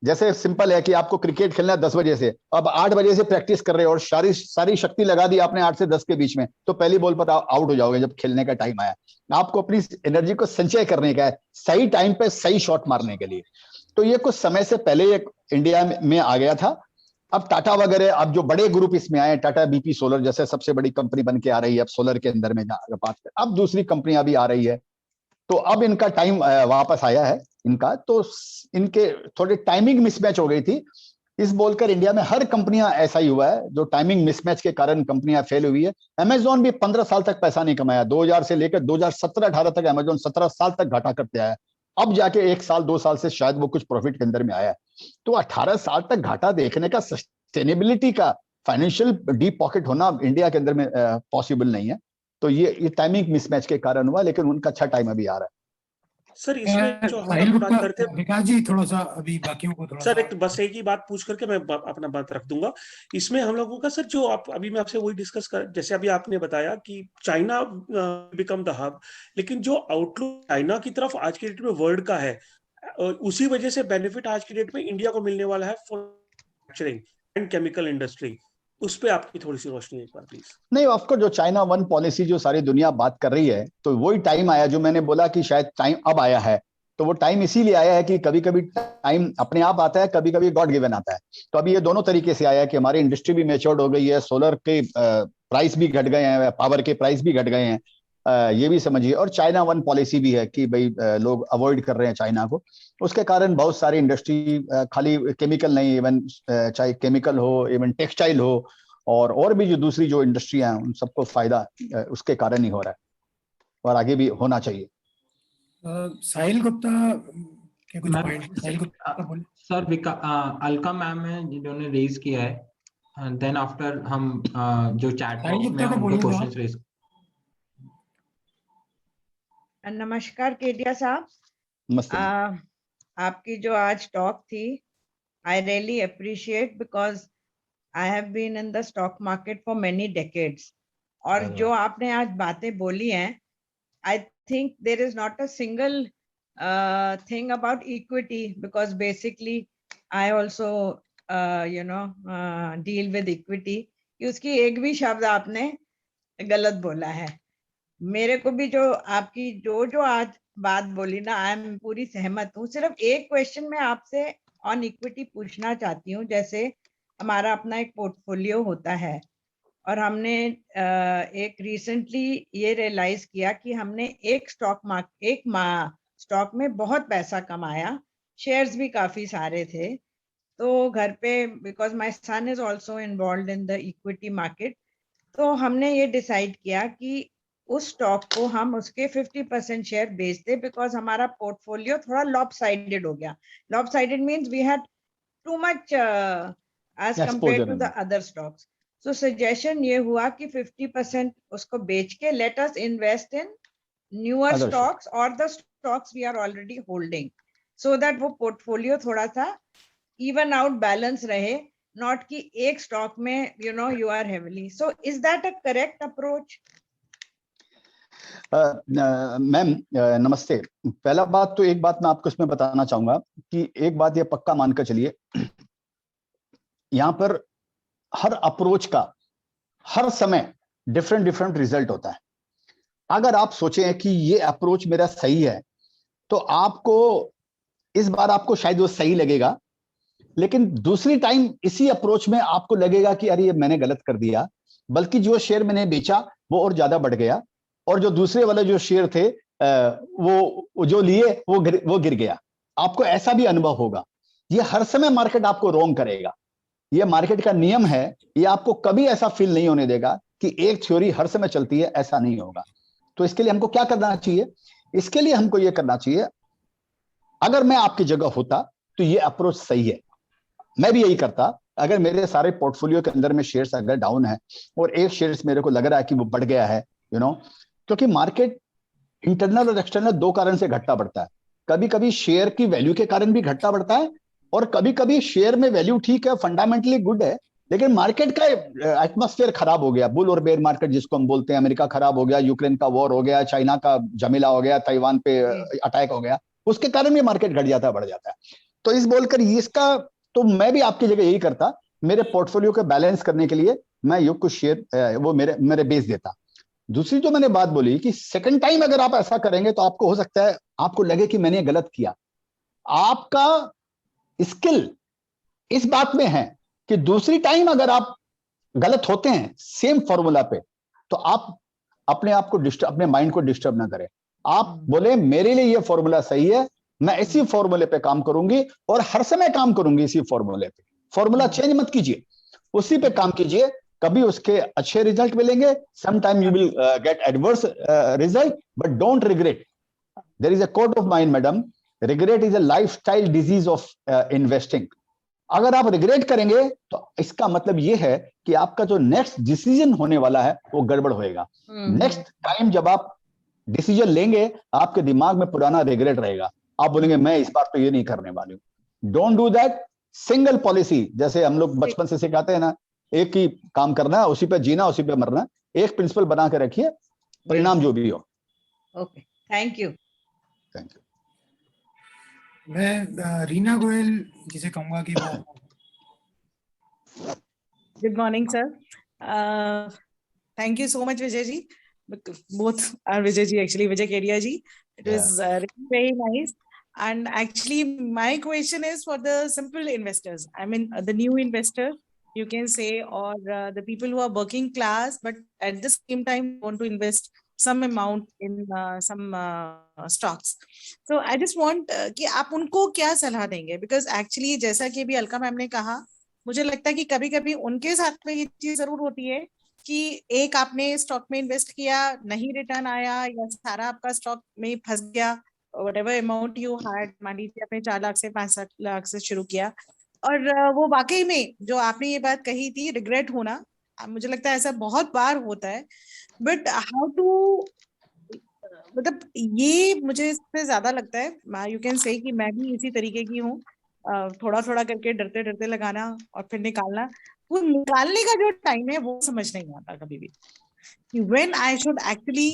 जैसे सिंपल है कि आपको क्रिकेट खेलना है 10 बजे से, अब 8 बजे से प्रैक्टिस कर रहे हो और सारी शक्ति लगा दी आपने 8 से 10 के बीच में, तो पहली बॉल पर आउट हो जाओगे जब खेलने का टाइम आया। आपको अपनी एनर्जी को संचय करने का है, सही टाइम पे सही शॉट मारने के लिए। तो ये कुछ समय से पहले इंडिया में आ गया था। अब टाटा वगैरह, अब जो बड़े ग्रुप इसमें आए, टाटा बीपी सोलर जैसे सबसे बड़ी कंपनी बन के आ रही है अब सोलर के अंदर में बात कर, अब दूसरी कंपनियां भी आ रही है। तो अब इनका टाइम वापस आया है इनका। तो इनके थोड़ी टाइमिंग मिसमैच हो गई थी, इस बोलकर इंडिया में हर कंपनियां ऐसा ही हुआ है, जो टाइमिंग मिसमैच के कारण कंपनियां फेल हुई है। अमेजॉन भी 15 साल तक पैसा नहीं कमाया, 2000 से लेकर 2017-18 तक अमेजॉन 17 साल तक घाटा करते आया। अब जाके 1 साल 2 साल से शायद वो कुछ प्रॉफिट के अंदर में आया है। तो 18 साल तक घाटा देखने का, सस्टेनेबिलिटी का, फाइनेंशियल डीप पॉकेट होना इंडिया के अंदर में पॉसिबल नहीं है। तो ये टाइमिंग मिसमैच के कारण हुआ, लेकिन उनका अच्छा टाइम अभी आ रहा है। सर इसमें जो हम साहिल बात गुप्ता, करते विकास जी थोड़ा सा अभी बाकियों को थोड़ा सर, सा एक बस एक ही बात पूछ करके मैं अपना बात रख दूंगा। इसमें हम लोगों का सर जो आप अभी मैं आपसे वही डिस्कस कर, जैसे अभी आपने बताया कि चाइना बिकम द हब, लेकिन जो आउटलुक चाइना की तरफ आज की डेट में वर्ल्ड का है, उसी वजह से बेनिफिट आज की डेट में इंडिया को मिलने वाला है for manufacturing and chemical industry. उस पे आपकी थोड़ी सी रोशनी एक बार प्लीज। नहीं, आपको जो चाइना वन पॉलिसी जो सारी दुनिया बात कर रही है, तो वही टाइम आया जो मैंने बोला कि शायद टाइम अब आया है। तो वो टाइम इसीलिए आया है कि कभी कभी टाइम अपने आप आता है, कभी कभी गॉड गिवन आता है। तो अभी ये दोनों तरीके से आया है कि हमारी इंडस्ट्री भी मैच्योर्ड हो गई है, सोलर के प्राइस भी घट गए हैं, पावर के प्राइस भी घट गए हैं, ये भी समझिए। और चाइना वन पॉलिसी भी है कि भाई लोग अवॉइड कर रहे हैं चाइना को। उसके कारण बहुत सारी इंडस्ट्री, खाली केमिकल नहीं, इवन चाहे केमिकल हो, इवन टेक्सटाइल हो, और भी जो दूसरी जो इंडस्ट्रियां हैं, उन सबको फायदा उसके कारण ही हो रहा है, और आगे भी होना चाहिए। साहिल गुप्ता के कुछ मैम, पॉइंट, साहिल गुप्ता बोले। सर अलका मैम है जिन्होंने रेज किया है, देन आफ्टर हम जो चैट साहिल बॉक्स में गुप्ता को उनके बोलने दो क्वेश्चंस रेज। नमस्कार केडिया साहब, मस्त। आपकी जो आज टॉक थी, I really appreciate because I have been in the stock market for many decades. और जो आपने आज बातें बोली हैं, I think there is not a single thing about equity, because basically I also deal with equity, कि उसकी एक भी शब्द आपने गलत बोला है। मेरे को भी जो आपकी जो आज बात बोली ना, आई एम पूरी सहमत हूँ। सिर्फ एक क्वेश्चन मैं आपसे ऑन इक्विटी पूछना चाहती हूँ। जैसे हमारा अपना एक पोर्टफोलियो होता है, और हमने एक रिसेंटली ये रियलाइज किया कि हमने एक स्टॉक में बहुत पैसा कमाया, शेयर्स भी काफी सारे थे। तो घर पे, because my son is also involved in the equity market, तो हमने ये डिसाइड किया कि उस स्टॉक को हम उसके 50% शेयर बेच दे, बिकॉज हमारा पोर्टफोलियो थोड़ा लॉपसाइडेड हो गया। Lopsided means we had too much as compare to the other stocks. So suggestion ये हुआ कि 50% उसको बेच के let us invest in newer stocks और the stocks we are already holding, so that वो पोर्टफोलियो थोड़ा सा इवन आउट बैलेंस रहे, नॉट कि एक स्टॉक में you are heavily. So is that a correct approach? Ma'am नमस्ते। पहला बात तो, एक बात मैं आपको इसमें बताना चाहूंगा कि एक बात ये पक्का मानकर चलिए, यहाँ पर हर अप्रोच का हर समय डिफरेंट रिजल्ट होता है। अगर आप सोचें कि ये अप्रोच मेरा सही है, तो आपको इस बार आपको शायद वो सही लगेगा, लेकिन दूसरी टाइम इसी अप्रोच में आपको लगेगा कि अरे ये मैंने गलत कर दिया, बल्कि जो शेयर मैंने बेचा वो और ज्यादा बढ़ गया, और जो दूसरे वाले जो शेयर थे वो जो लिए वो गिर गया। आपको ऐसा भी अनुभव होगा। ये हर समय मार्केट आपको रॉन्ग करेगा, ये मार्केट का नियम है। ये आपको कभी ऐसा फील नहीं होने देगा कि एक थ्योरी हर समय चलती है, ऐसा नहीं होगा। तो इसके लिए हमको क्या करना चाहिए? इसके लिए हमको ये करना चाहिए, अगर मैं आपकी जगह होता तो ये अप्रोच सही है, मैं भी यही करता। अगर मेरे सारे पोर्टफोलियो के अंदर में शेयर्स अगर डाउन है और एक शेयर्स मेरे को लग रहा है कि वो बढ़ गया है, क्योंकि मार्केट इंटरनल और एक्सटर्नल दो कारण से घटता बढ़ता है। कभी कभी शेयर की वैल्यू के कारण भी घटता बढ़ता है, और कभी कभी शेयर में वैल्यू ठीक है, फंडामेंटली गुड है, लेकिन मार्केट का एटमॉस्फेयर खराब हो गया, बुल और बेयर मार्केट जिसको हम बोलते हैं। अमेरिका खराब हो गया, यूक्रेन का वॉर हो गया, चाइना का झमेला हो गया, ताइवान पे अटैक हो गया, उसके कारण भी मार्केट घट जाता बढ़ जाता है। तो इस बोलकर इसका, तो मैं भी आपकी जगह यही करता। मेरे पोर्टफोलियो को बैलेंस करने के लिए मैं ये कुछ शेयर वो मेरे बेच देता। दूसरी जो मैंने बात बोली कि सेकंड टाइम अगर आप ऐसा करेंगे तो आपको हो सकता है आपको लगे कि मैंने गलत किया। आपका स्किल इस बात में है कि दूसरी टाइम अगर आप गलत होते हैं सेम फॉर्मूला पे, तो आप अपने आप को अपने माइंड को डिस्टर्ब ना करें। आप बोले मेरे लिए ये फॉर्मूला सही है, मैं इसी फॉर्मूले पे काम करूंगी और हर समय काम करूंगी इसी फॉर्मूले पे। फॉर्मूला चेंज मत कीजिए, उसी पे काम कीजिए। कभी उसके अच्छे रिजल्ट मिलेंगे, sometime you will get adverse result, but don't regret. There is a quote of mine madam, regret is a lifestyle disease of investing. अगर आप रिग्रेट करेंगे तो इसका मतलब यह है कि आपका जो नेक्स्ट डिसीजन होने वाला है वो गड़बड़ होएगा। नेक्स्ट टाइम जब आप डिसीजन लेंगे, आपके दिमाग में पुराना रिग्रेट रहेगा, आप बोलेंगे मैं इस बार तो ये नहीं करने वाली हूँ। Don't do that. Single policy, जैसे हम लोग बचपन से सिखाते हैं ना, एक ही काम करना है, उसी पे जीना, उसी पे मरना, एक प्रिंसिपल बना के रखिए, परिणाम जो भी हो। Okay, thank you. Thank you. मैं रीना गोयल जिसे कहूंगा कि वो Good morning, sir. Thank you so much, Vijay ji. Both are Vijay ji, actually, Vijay Kedia ji. It was really very nice. And actually, my question is for the simple investors. I mean, the new investor, you can say, or the people who are working class, but at the same time want to invest some amount in some stocks. So I just want कि आप उनको क्या सलाह देंगे? Because actually, जैसा कि अभी अलका मैम ने कहा, मुझे लगता है कि कभी कभी उनके साथ में ये चीज जरूर होती है कि एक आपने स्टॉक में इन्वेस्ट किया, नहीं रिटर्न आया, या सारा आपका स्टॉक में फंस गया, व्हाटएवर अमाउंट यू हैड, मान लीजिए आपने 4 लाख से 5 लाख से शुरू किया, और वो वाकई में जो आपने ये बात कही थी, रिग्रेट होना, मुझे लगता है ऐसा बहुत बार होता है। बट हाउ टू, मतलब ये मुझे इससे ज्यादा लगता है, यू कैन से कि मैं भी इसी तरीके की हूँ, थोड़ा थोड़ा करके डरते डरते लगाना और फिर निकालना, वो निकालने का जो टाइम है वो समझ नहीं आता कभी भी कि when I should actually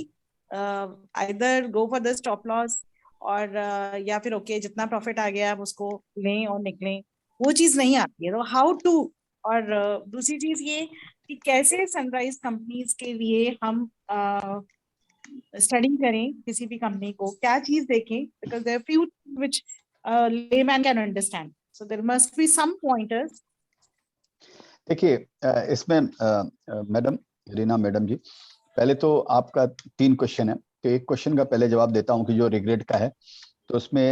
either go for the stop loss, और या फिर ओके जितना प्रॉफिट आ गया आप उसको लें और निकलें, वो चीज नहीं आती है। तो हाउ टू, और दूसरी चीज ये कि कैसे सनराइज कंपनीज के लिए हम स्टडी करें, किसी भी कंपनी को क्या चीज देखें, because there few which layman can understand, so there must be some pointers. देखिए, इसमें मैडम, रीना मैडम जी, पहले तो आपका 3 क्वेश्चन है, तो एक क्वेश्चन का पहले जवाब देता हूं कि जो रिग्रेट का है, तो उसमें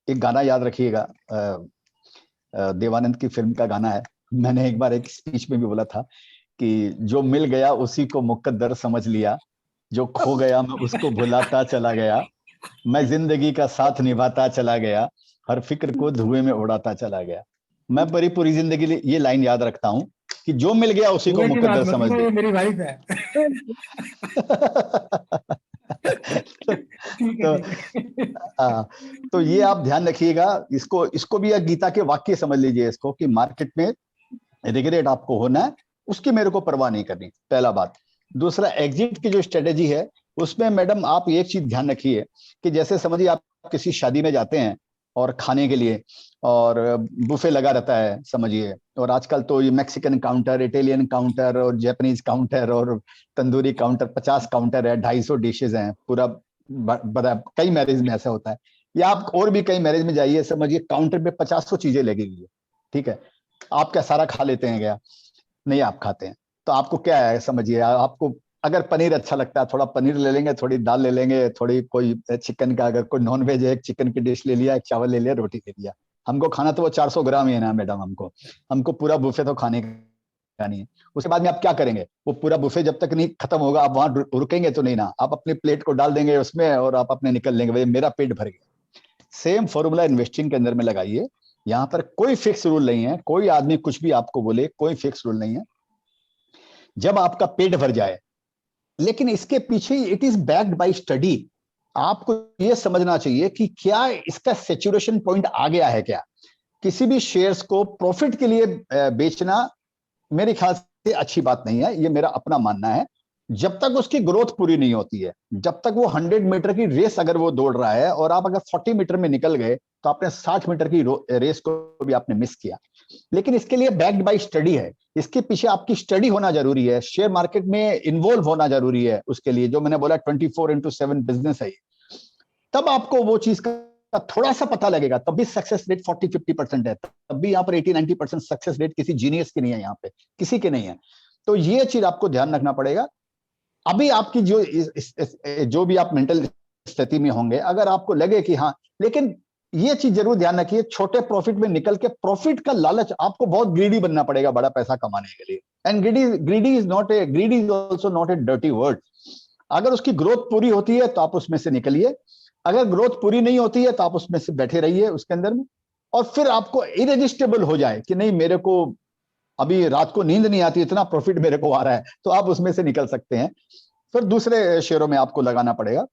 एक गाना याद रखिएगा, देवानंद की फिल्म का गाना है। मैंने एक बार एक स्पीच में भी बोला था कि जो मिल गया उसी को मुकद्दर समझ लिया, जो खो गया मैं उसको भुलाता चला गया, मैं जिंदगी का साथ निभाता चला गया, हर फिक्र को धुएं में उड़ाता चला गया। मैं पूरी जिंदगी ये लाइन याद रखता हूं कि जो मिल गया उसी को मुकद्दर समझ लिया। मेरी वाइफ है। तो ये आप ध्यान रखिएगा, इसको भी एक गीता के वाक्य समझ लीजिए इसको, कि मार्केट में रिग्रेट आपको होना है, उसकी मेरे को परवाह नहीं करनी, पहला बात। दूसरा, एग्जिट की जो स्ट्रेटेजी है उसमें मैडम आप एक चीज ध्यान रखिए कि जैसे समझिए आप किसी शादी में जाते हैं और खाने के लिए, और बुफे लगा रहता है समझिए, और आजकल तो ये मैक्सिकन काउंटर, इटालियन काउंटर और जापानीज काउंटर और तंदूरी काउंटर, 50 काउंटर है, 250 डिशेज हैं, पूरा बड़ा, कई मैरिज में ऐसा होता है, या आप और भी कई मैरिज में जाइए, समझिए काउंटर पे 50 चीजें लगी हुई है, ठीक है, आप क्या सारा खा लेते हैं क्या? नहीं, आप खाते हैं, तो आपको क्या है समझिए, आपको अगर पनीर अच्छा लगता है, थोड़ा पनीर ले लेंगे, थोड़ी दाल ले लेंगे, थोड़ी कोई चिकन का, अगर कोई नॉन वेज है, एक चिकन की डिश ले लिया, एक चावल ले लिया, रोटी ले लिया। हमको खाना तो वो 400 ग्राम ही है ना मैडम, हमको पूरा बुफे तो खाने का नहीं है। उसके बाद में आप क्या करेंगे, वो पूरा बुफे जब तक नहीं खत्म होगा आप वहां रुकेंगे तो नहीं ना, आप अपनी प्लेट को डाल देंगे उसमें और आप अपने निकल लेंगे, भाई मेरा पेट भर गया। सेम फॉर्मूला इन्वेस्टिंग के अंदर में लगाइए, यहाँ पर कोई फिक्स रूल नहीं है, कोई आदमी कुछ भी आपको बोले, कोई फिक्स रूल नहीं है। जब आपका पेट भर जाए, लेकिन इसके पीछे it is backed by study, आपको यह समझना चाहिए कि क्या इसका सैचुरेशन पॉइंट आ गया है क्या। किसी भी शेयर्स को प्रॉफिट के लिए बेचना मेरे ख्याल से अच्छी बात नहीं है, ये मेरा अपना मानना है। जब तक उसकी ग्रोथ पूरी नहीं होती है, जब तक वो 100 मीटर की रेस अगर वो दौड़ रहा है और आप अगर 40 मीटर में निकल गए तो आपने 60 मीटर की रेस को भी आपने मिस किया। लेकिन इसके लिए बैक्ड बाय स्टडी है, इसके पीछे आपकी स्टडी होना जरूरी है, शेयर मार्केट में इन्वॉल्व होना जरूरी है। उसके लिए जो मैंने बोला 24/7 बिजनेस है, तब आपको वो चीज का थोड़ा सा पता लगेगा, तब भी सक्सेस रेट 40-50% है, तब भी यहाँ पर 80-90% सक्सेस रेट किसी जीनियस की नहीं है, यहाँ पे किसी के नहीं है। तो ये चीज आपको ध्यान रखना पड़ेगा। अभी आपकी जो भी आप मेंटल स्थिति में होंगे, अगर आपको लगे कि हाँ, लेकिन ये चीज जरूर ध्यान रखिए, छोटे प्रॉफिट में निकल के प्रॉफिट का लालच, आपको बहुत ग्रीडी बनना पड़ेगा बड़ा पैसा कमाने के लिए। And greedy is also not a dirty word. अगर उसकी ग्रोथ पूरी होती है तो आप उसमें से निकलिए, अगर ग्रोथ पूरी नहीं होती है तो आप उसमें से बैठे रहिए उसके अंदर में, और फिर आपको इरेजिस्टेबल हो जाए कि नहीं, मेरे को अभी रात को नींद नहीं आती, इतना प्रॉफिट मेरे को आ रहा है, तो आप उसमें से निकल सकते हैं। फिर दूसरे शेयरों में आपको लगाना पड़ेगा,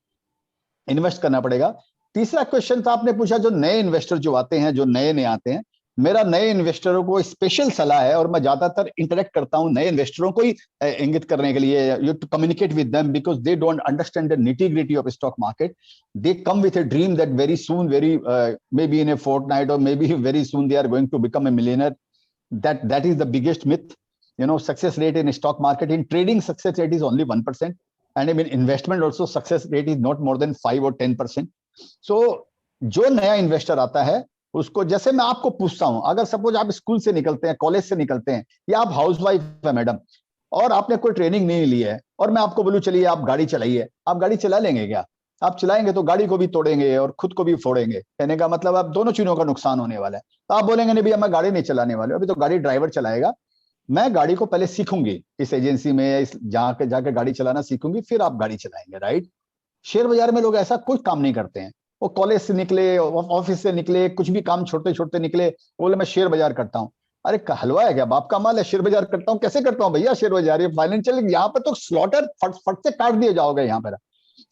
इन्वेस्ट करना पड़ेगा। तीसरा क्वेश्चन था आपने पूछा जो नए इन्वेस्टर जो आते हैं, जो नए नए आते हैं, मेरा नए इन्वेस्टरों को स्पेशल सलाह है, और मैं ज्यादातर इंटरेक्ट करता हूं नए इन्वेस्टरों को ही इंगित करने के लिए, you to communicate with them because they don't understand the nitty gritty of stock market. They come with a dream that very soon, maybe in a fortnight or maybe very soon they are going to become a millionaire. That is the biggest myth. Success rate in stock market, in trading success rate is only 1%, and in investment also success rate is not more than 5 or 10%. So जो नया इन्वेस्टर आता है उसको, जैसे मैं आपको पूछता हूं, अगर सपोज आप स्कूल से निकलते हैं, कॉलेज से निकलते हैं, या आप हाउसवाइफ है मैडम, और आपने कोई ट्रेनिंग नहीं ली है, और मैं आपको बोलूं चलिए आप गाड़ी चलाइए, आप गाड़ी चला लेंगे क्या? आप चलाएंगे तो गाड़ी को भी तोड़ेंगे और खुद को भी फोड़ेंगे। कहने का मतलब आप दोनों चीजों का नुकसान होने वाला है। तो आप बोलेंगे नहीं भैया मैं गाड़ी नहीं चलाने वाले, अभी तो गाड़ी ड्राइवर चलाएगा, मैं गाड़ी को पहले सीखूंगी इस एजेंसी में, इस जाके गाड़ी चलाना सीखूंगी, फिर आप गाड़ी चलाएंगे, राइट? शेयर बाजार में लोग ऐसा कोई काम नहीं करते हैं। वो कॉलेज से निकले, ऑफिस से निकले, कुछ भी काम छोटे छोटे निकले, बोले मैं शेयर बाजार करता हूँ। अरे हलवा है क्या, बाप का माल है, शेयर बाजार करता हूँ? कैसे करता हूँ भैया शेयर बाजार? ये फाइनेंशियल, यहाँ पर तो स्लॉटर फट से काट दिए जाओगे यहाँ पर।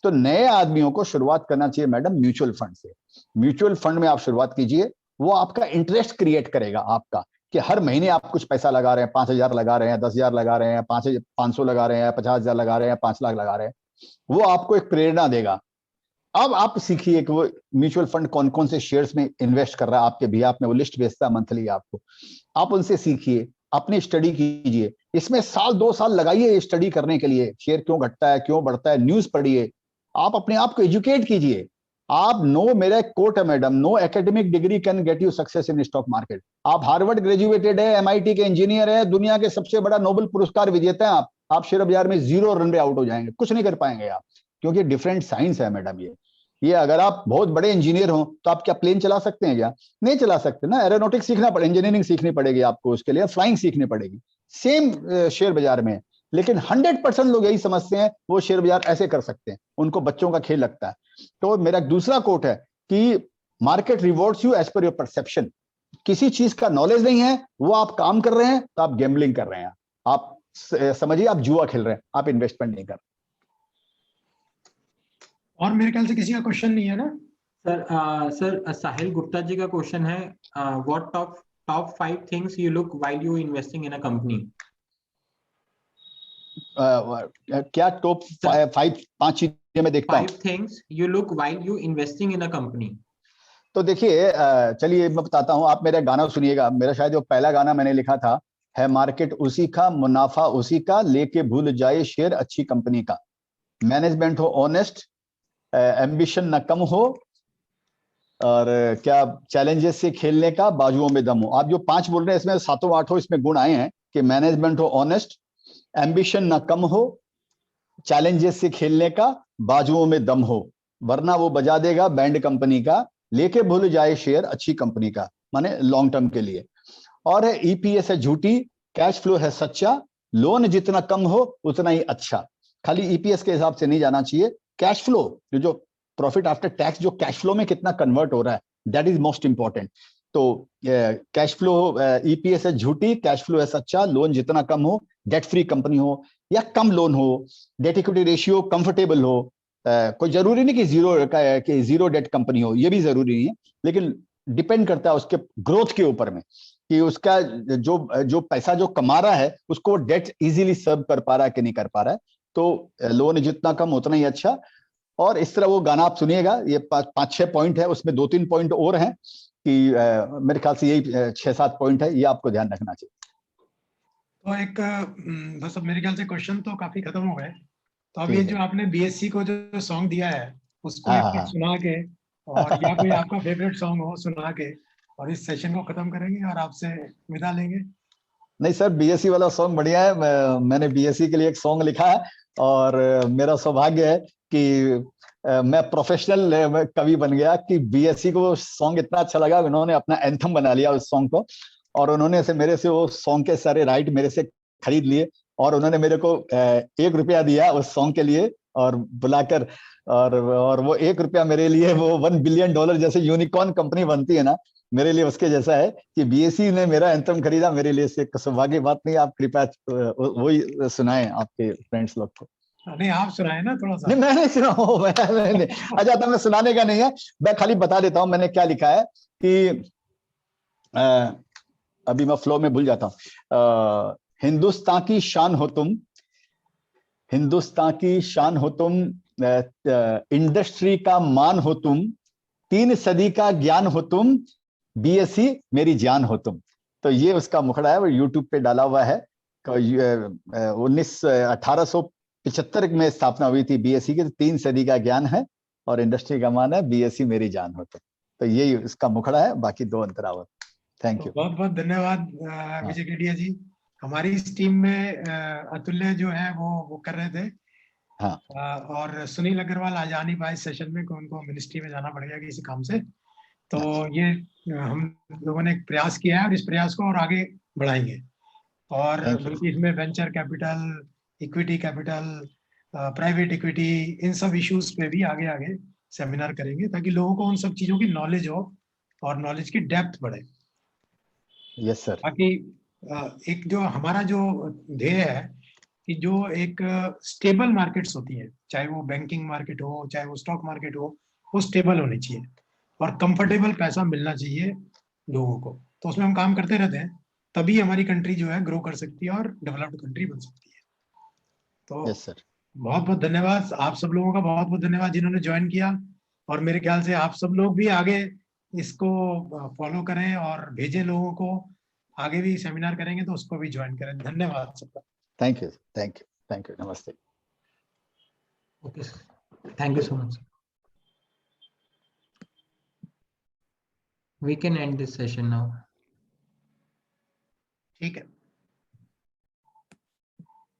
तो नए आदमियों को शुरुआत करना चाहिए मैडम म्यूचुअल फंड से। म्यूचुअल फंड में आप शुरुआत कीजिए, वो आपका इंटरेस्ट क्रिएट करेगा आपका, कि हर महीने आप कुछ पैसा लगा रहे हैं, 5,000 लगा रहे हैं, 10,000 लगा रहे हैं, 500 लगा रहे हैं, 50,000 लगा रहे हैं, 5 लाख लगा रहे हैं, वो आपको एक प्रेरणा देगा। अब आप सीखिए कि वो म्यूचुअल फंड कौन कौन से शेयर्स में इन्वेस्ट कर रहा है आपके भैया, आपने वो लिस्ट भेजता है मंथली आपको, आप उनसे सीखिए, अपनी स्टडी कीजिए, इसमें साल 2 साल लगाइए स्टडी करने के लिए, शेयर क्यों घटता है, क्यों बढ़ता है, न्यूज पढ़िए, आप अपने आप को एजुकेट कीजिए। आप मेरा एक कोट है madam, no academic degree can get you success in stock market. आप हार्वर्ड ग्रेजुएटेड है, MIT के इंजीनियर है, दुनिया के सबसे बड़ा नोबेल पुरस्कार विजेता है, आप शेयर बाजार में 0 रन पे आउट हो जाएंगे, कुछ नहीं कर पाएंगे आप, क्योंकि डिफरेंट साइंस है मैडम। ये अगर आप बहुत बड़े इंजीनियर हो तो आप क्या प्लेन चला सकते हैं क्या? नहीं चला सकते ना, एरोनॉटिक्स सीखना पड़ेगा, इंजीनियरिंग सीखनी पड़ेगी आपको, उसके लिए फ्लाइंग सीखनी पड़ेगी। सेम शेयर बाजार में, लेकिन 100% लोग यही समझते हैं वो शेयर बाजार ऐसे कर सकते हैं, उनको बच्चों का खेल लगता है। तो मेरा दूसरा कोट है कि market rewards you as per your perception. किसी चीज का नॉलेज नहीं है, वो आप काम कर रहे हैं तो आप गैम्बलिंग कर रहे हैं, आप समझिए आप जुआ खेल रहे हैं, आप इन्वेस्टमेंट नहीं कर रहे। और मेरे ख्याल से किसी का क्वेश्चन नहीं है ना सर साहिल गुप्ता जी का क्वेश्चन है, what top 5 things you look while you investing in a company? क्या टॉप 5 चीजें मैं देखता हूं? 5 things you look while you investing in a company. तो देखिए, चलिए मैं बताता हूं, आप मेरा गाना सुनिएगा। मेरा शायद जो पहला गाना मैंने लिखा था, है मार्केट उसी का, मुनाफा उसी का, लेके भूल जाए शेयर अच्छी कंपनी का, मैनेजमेंट हो ऑनेस्ट, एम्बिशन न कम हो, और क्या चैलेंजेस से खेलने का, बाजुओं में दम हो। आप जो 5 बोल रहे हैं इसमें 7-8 इसमें गुण आए हैं कि मैनेजमेंट हो ऑनेस्ट, एम्बिशन न कम हो, चैलेंजेस से खेलने का, बाजुओं में दम हो, वरना वो बजा देगा बैंड कंपनी का, लेके भूल जाए शेयर अच्छी कंपनी का, माने लॉन्ग टर्म के लिए। और है EPS है झूठी, कैश फ्लो है सच्चा, लोन जितना कम हो उतना ही अच्छा। खाली EPS के हिसाब से नहीं जाना चाहिए, कैश फ्लो जो प्रॉफिट आफ्टर टैक्स जो कैश फ्लो में कितना कन्वर्ट हो रहा है, दैट इज मोस्ट इंपॉर्टेंट। तो कैश फ्लो EPS है झूठी, कैश फ्लो है सच्चा, लोन जितना कम हो, डेट फ्री कंपनी हो या कम लोन हो, डेट इक्विटी रेशियो कंफर्टेबल हो, कोई जरूरी नहीं कि जीरो डेट कंपनी हो, ये भी जरूरी नहीं है, लेकिन डिपेंड करता है उसके ग्रोथ के ऊपर में कि उसका जो पैसा जो कमा रहा है उसको डेट इजीली सर्व कर पा रहा है कि नहीं कर पा रहा है। तो लोन जितना कम उतना ही अच्छा। और इस तरह वो गाना आप सुनिएगा, ये 5-6 पॉइंट है, उसमें 2-3 पॉइंट और हैं कि मेरे ख्याल से यही 6-7 पॉइंट है, ये आपको ध्यान रखना चाहिए। तो एक बस अब मेरे ख्याल से क्वेश्चन तो काफी खत्म हो गए। तो अब ये जो आपने BSc को जो सॉन्ग दिया है उसको एक बार सुना के, और या कोई आपका फेवरेट सॉन्ग हो सुना के, और इस सेशन को खत्म करेंगे और आपसे विदा लेंगे। नहीं सर, BSc वाला सॉन्ग बढ़िया है, मैंने BSc के लिए एक सॉन्ग लिखा है, और मेरा सौभाग्य है कि मैं प्रोफेशनल कवि बन गया कि BSc को सॉन्ग इतना अच्छा लगा, उन्होंने अपना एंथम बना लिया उस सॉन्ग को, और उन्होंने मेरे से वो सॉन्ग के सारे राइट मेरे से खरीद लिए, और उन्होंने मेरे को 1 रुपया दिया उस सॉन्ग के लिए, और बुलाकर, और वो 1 रुपया मेरे लिए वो $1 बिलियन जैसे यूनिकॉर्न कंपनी बनती है ना, मेरे लिए उसके जैसा है कि BSc ने मेरा एंथम खरीदा मेरे लिए। से सौभाग्य बात नहीं, आप कृपया वही सुनाएं आपके फ्रेंड्स लोग को। नहीं आप सुनाए ना थोड़ा सा। नहीं मैं नहीं सुना हूँ, नहीं। अच्छा तो मैं सुनाने का नहीं है, मैं खाली बता देता हूँ मैंने क्या लिखा है कि अभी मैं फ्लो में भूल जाता हूँ। हिंदुस्तान की शान हो तुम, हिंदुस्तान की शान हो तुम, इंडस्ट्री का मान हो तुम, 3 सदी का ज्ञान हो तुम, बीएससी मेरी जान हो तुम। तो ये उसका मुखड़ा है, वो यूट्यूब पे डाला हुआ है। 1875 में स्थापना हुई थी बीएससी की, तो 3 सदी का ज्ञान है और इंडस्ट्री का मान है, बीएससी मेरी जान हो तुम। तो यही उसका मुखड़ा है, बाकी 2 अंतरावत। Thank you. बहुत बहुत धन्यवाद विजय केडिया जी। हमारी इस टीम में अतुल्य जो है वो कर रहे थे। हाँ। और सुनील अग्रवाल आज आ नहीं पाए सेशन में, उनको मिनिस्ट्री में जाना पड़ेगा किसी काम से। तो ये हम लोगों ने एक प्रयास किया है और इस प्रयास को और आगे बढ़ाएंगे। और बल्कि इसमें venture capital, equity capital, private equity, इन सब इश्यूज पे भी आगे आगे सेमिनार करेंगे ताकि लोगों को उन सब चीजों की नॉलेज हो और नॉलेज की डेप्थ बढ़े। Yes sir. बाकी एक जो हमारा जो ध्येय है कि जो एक स्टेबल मार्केट्स होती है, चाहे वो बैंकिंग मार्केट हो चाहे वो स्टॉक मार्केट हो, वो स्टेबल होनी चाहिए और कंफर्टेबल पैसा मिलना चाहिए लोगों को। तो उसमें हम काम करते रहते हैं, तभी हमारी कंट्री जो है ग्रो कर सकती है और डेवलप्ड कंट्री बन सकती है। तो यस सर। बहुत बहुत धन्यवाद आप सब लोगों का, बहुत बहुत धन्यवाद जिन्होंने ज्वाइन किया। और मेरे ख्याल से आप सब लोग भी आगे इसको फॉलो करें और भेजें लोगों को। आगे भी सेमिनार करेंगे तो उसको भी ज्वाइन करें। धन्यवाद सबका। Thank you, thank you, thank you, नमस्ते। Okay, sir. Thank you so much. We can end this session now. ठीक है।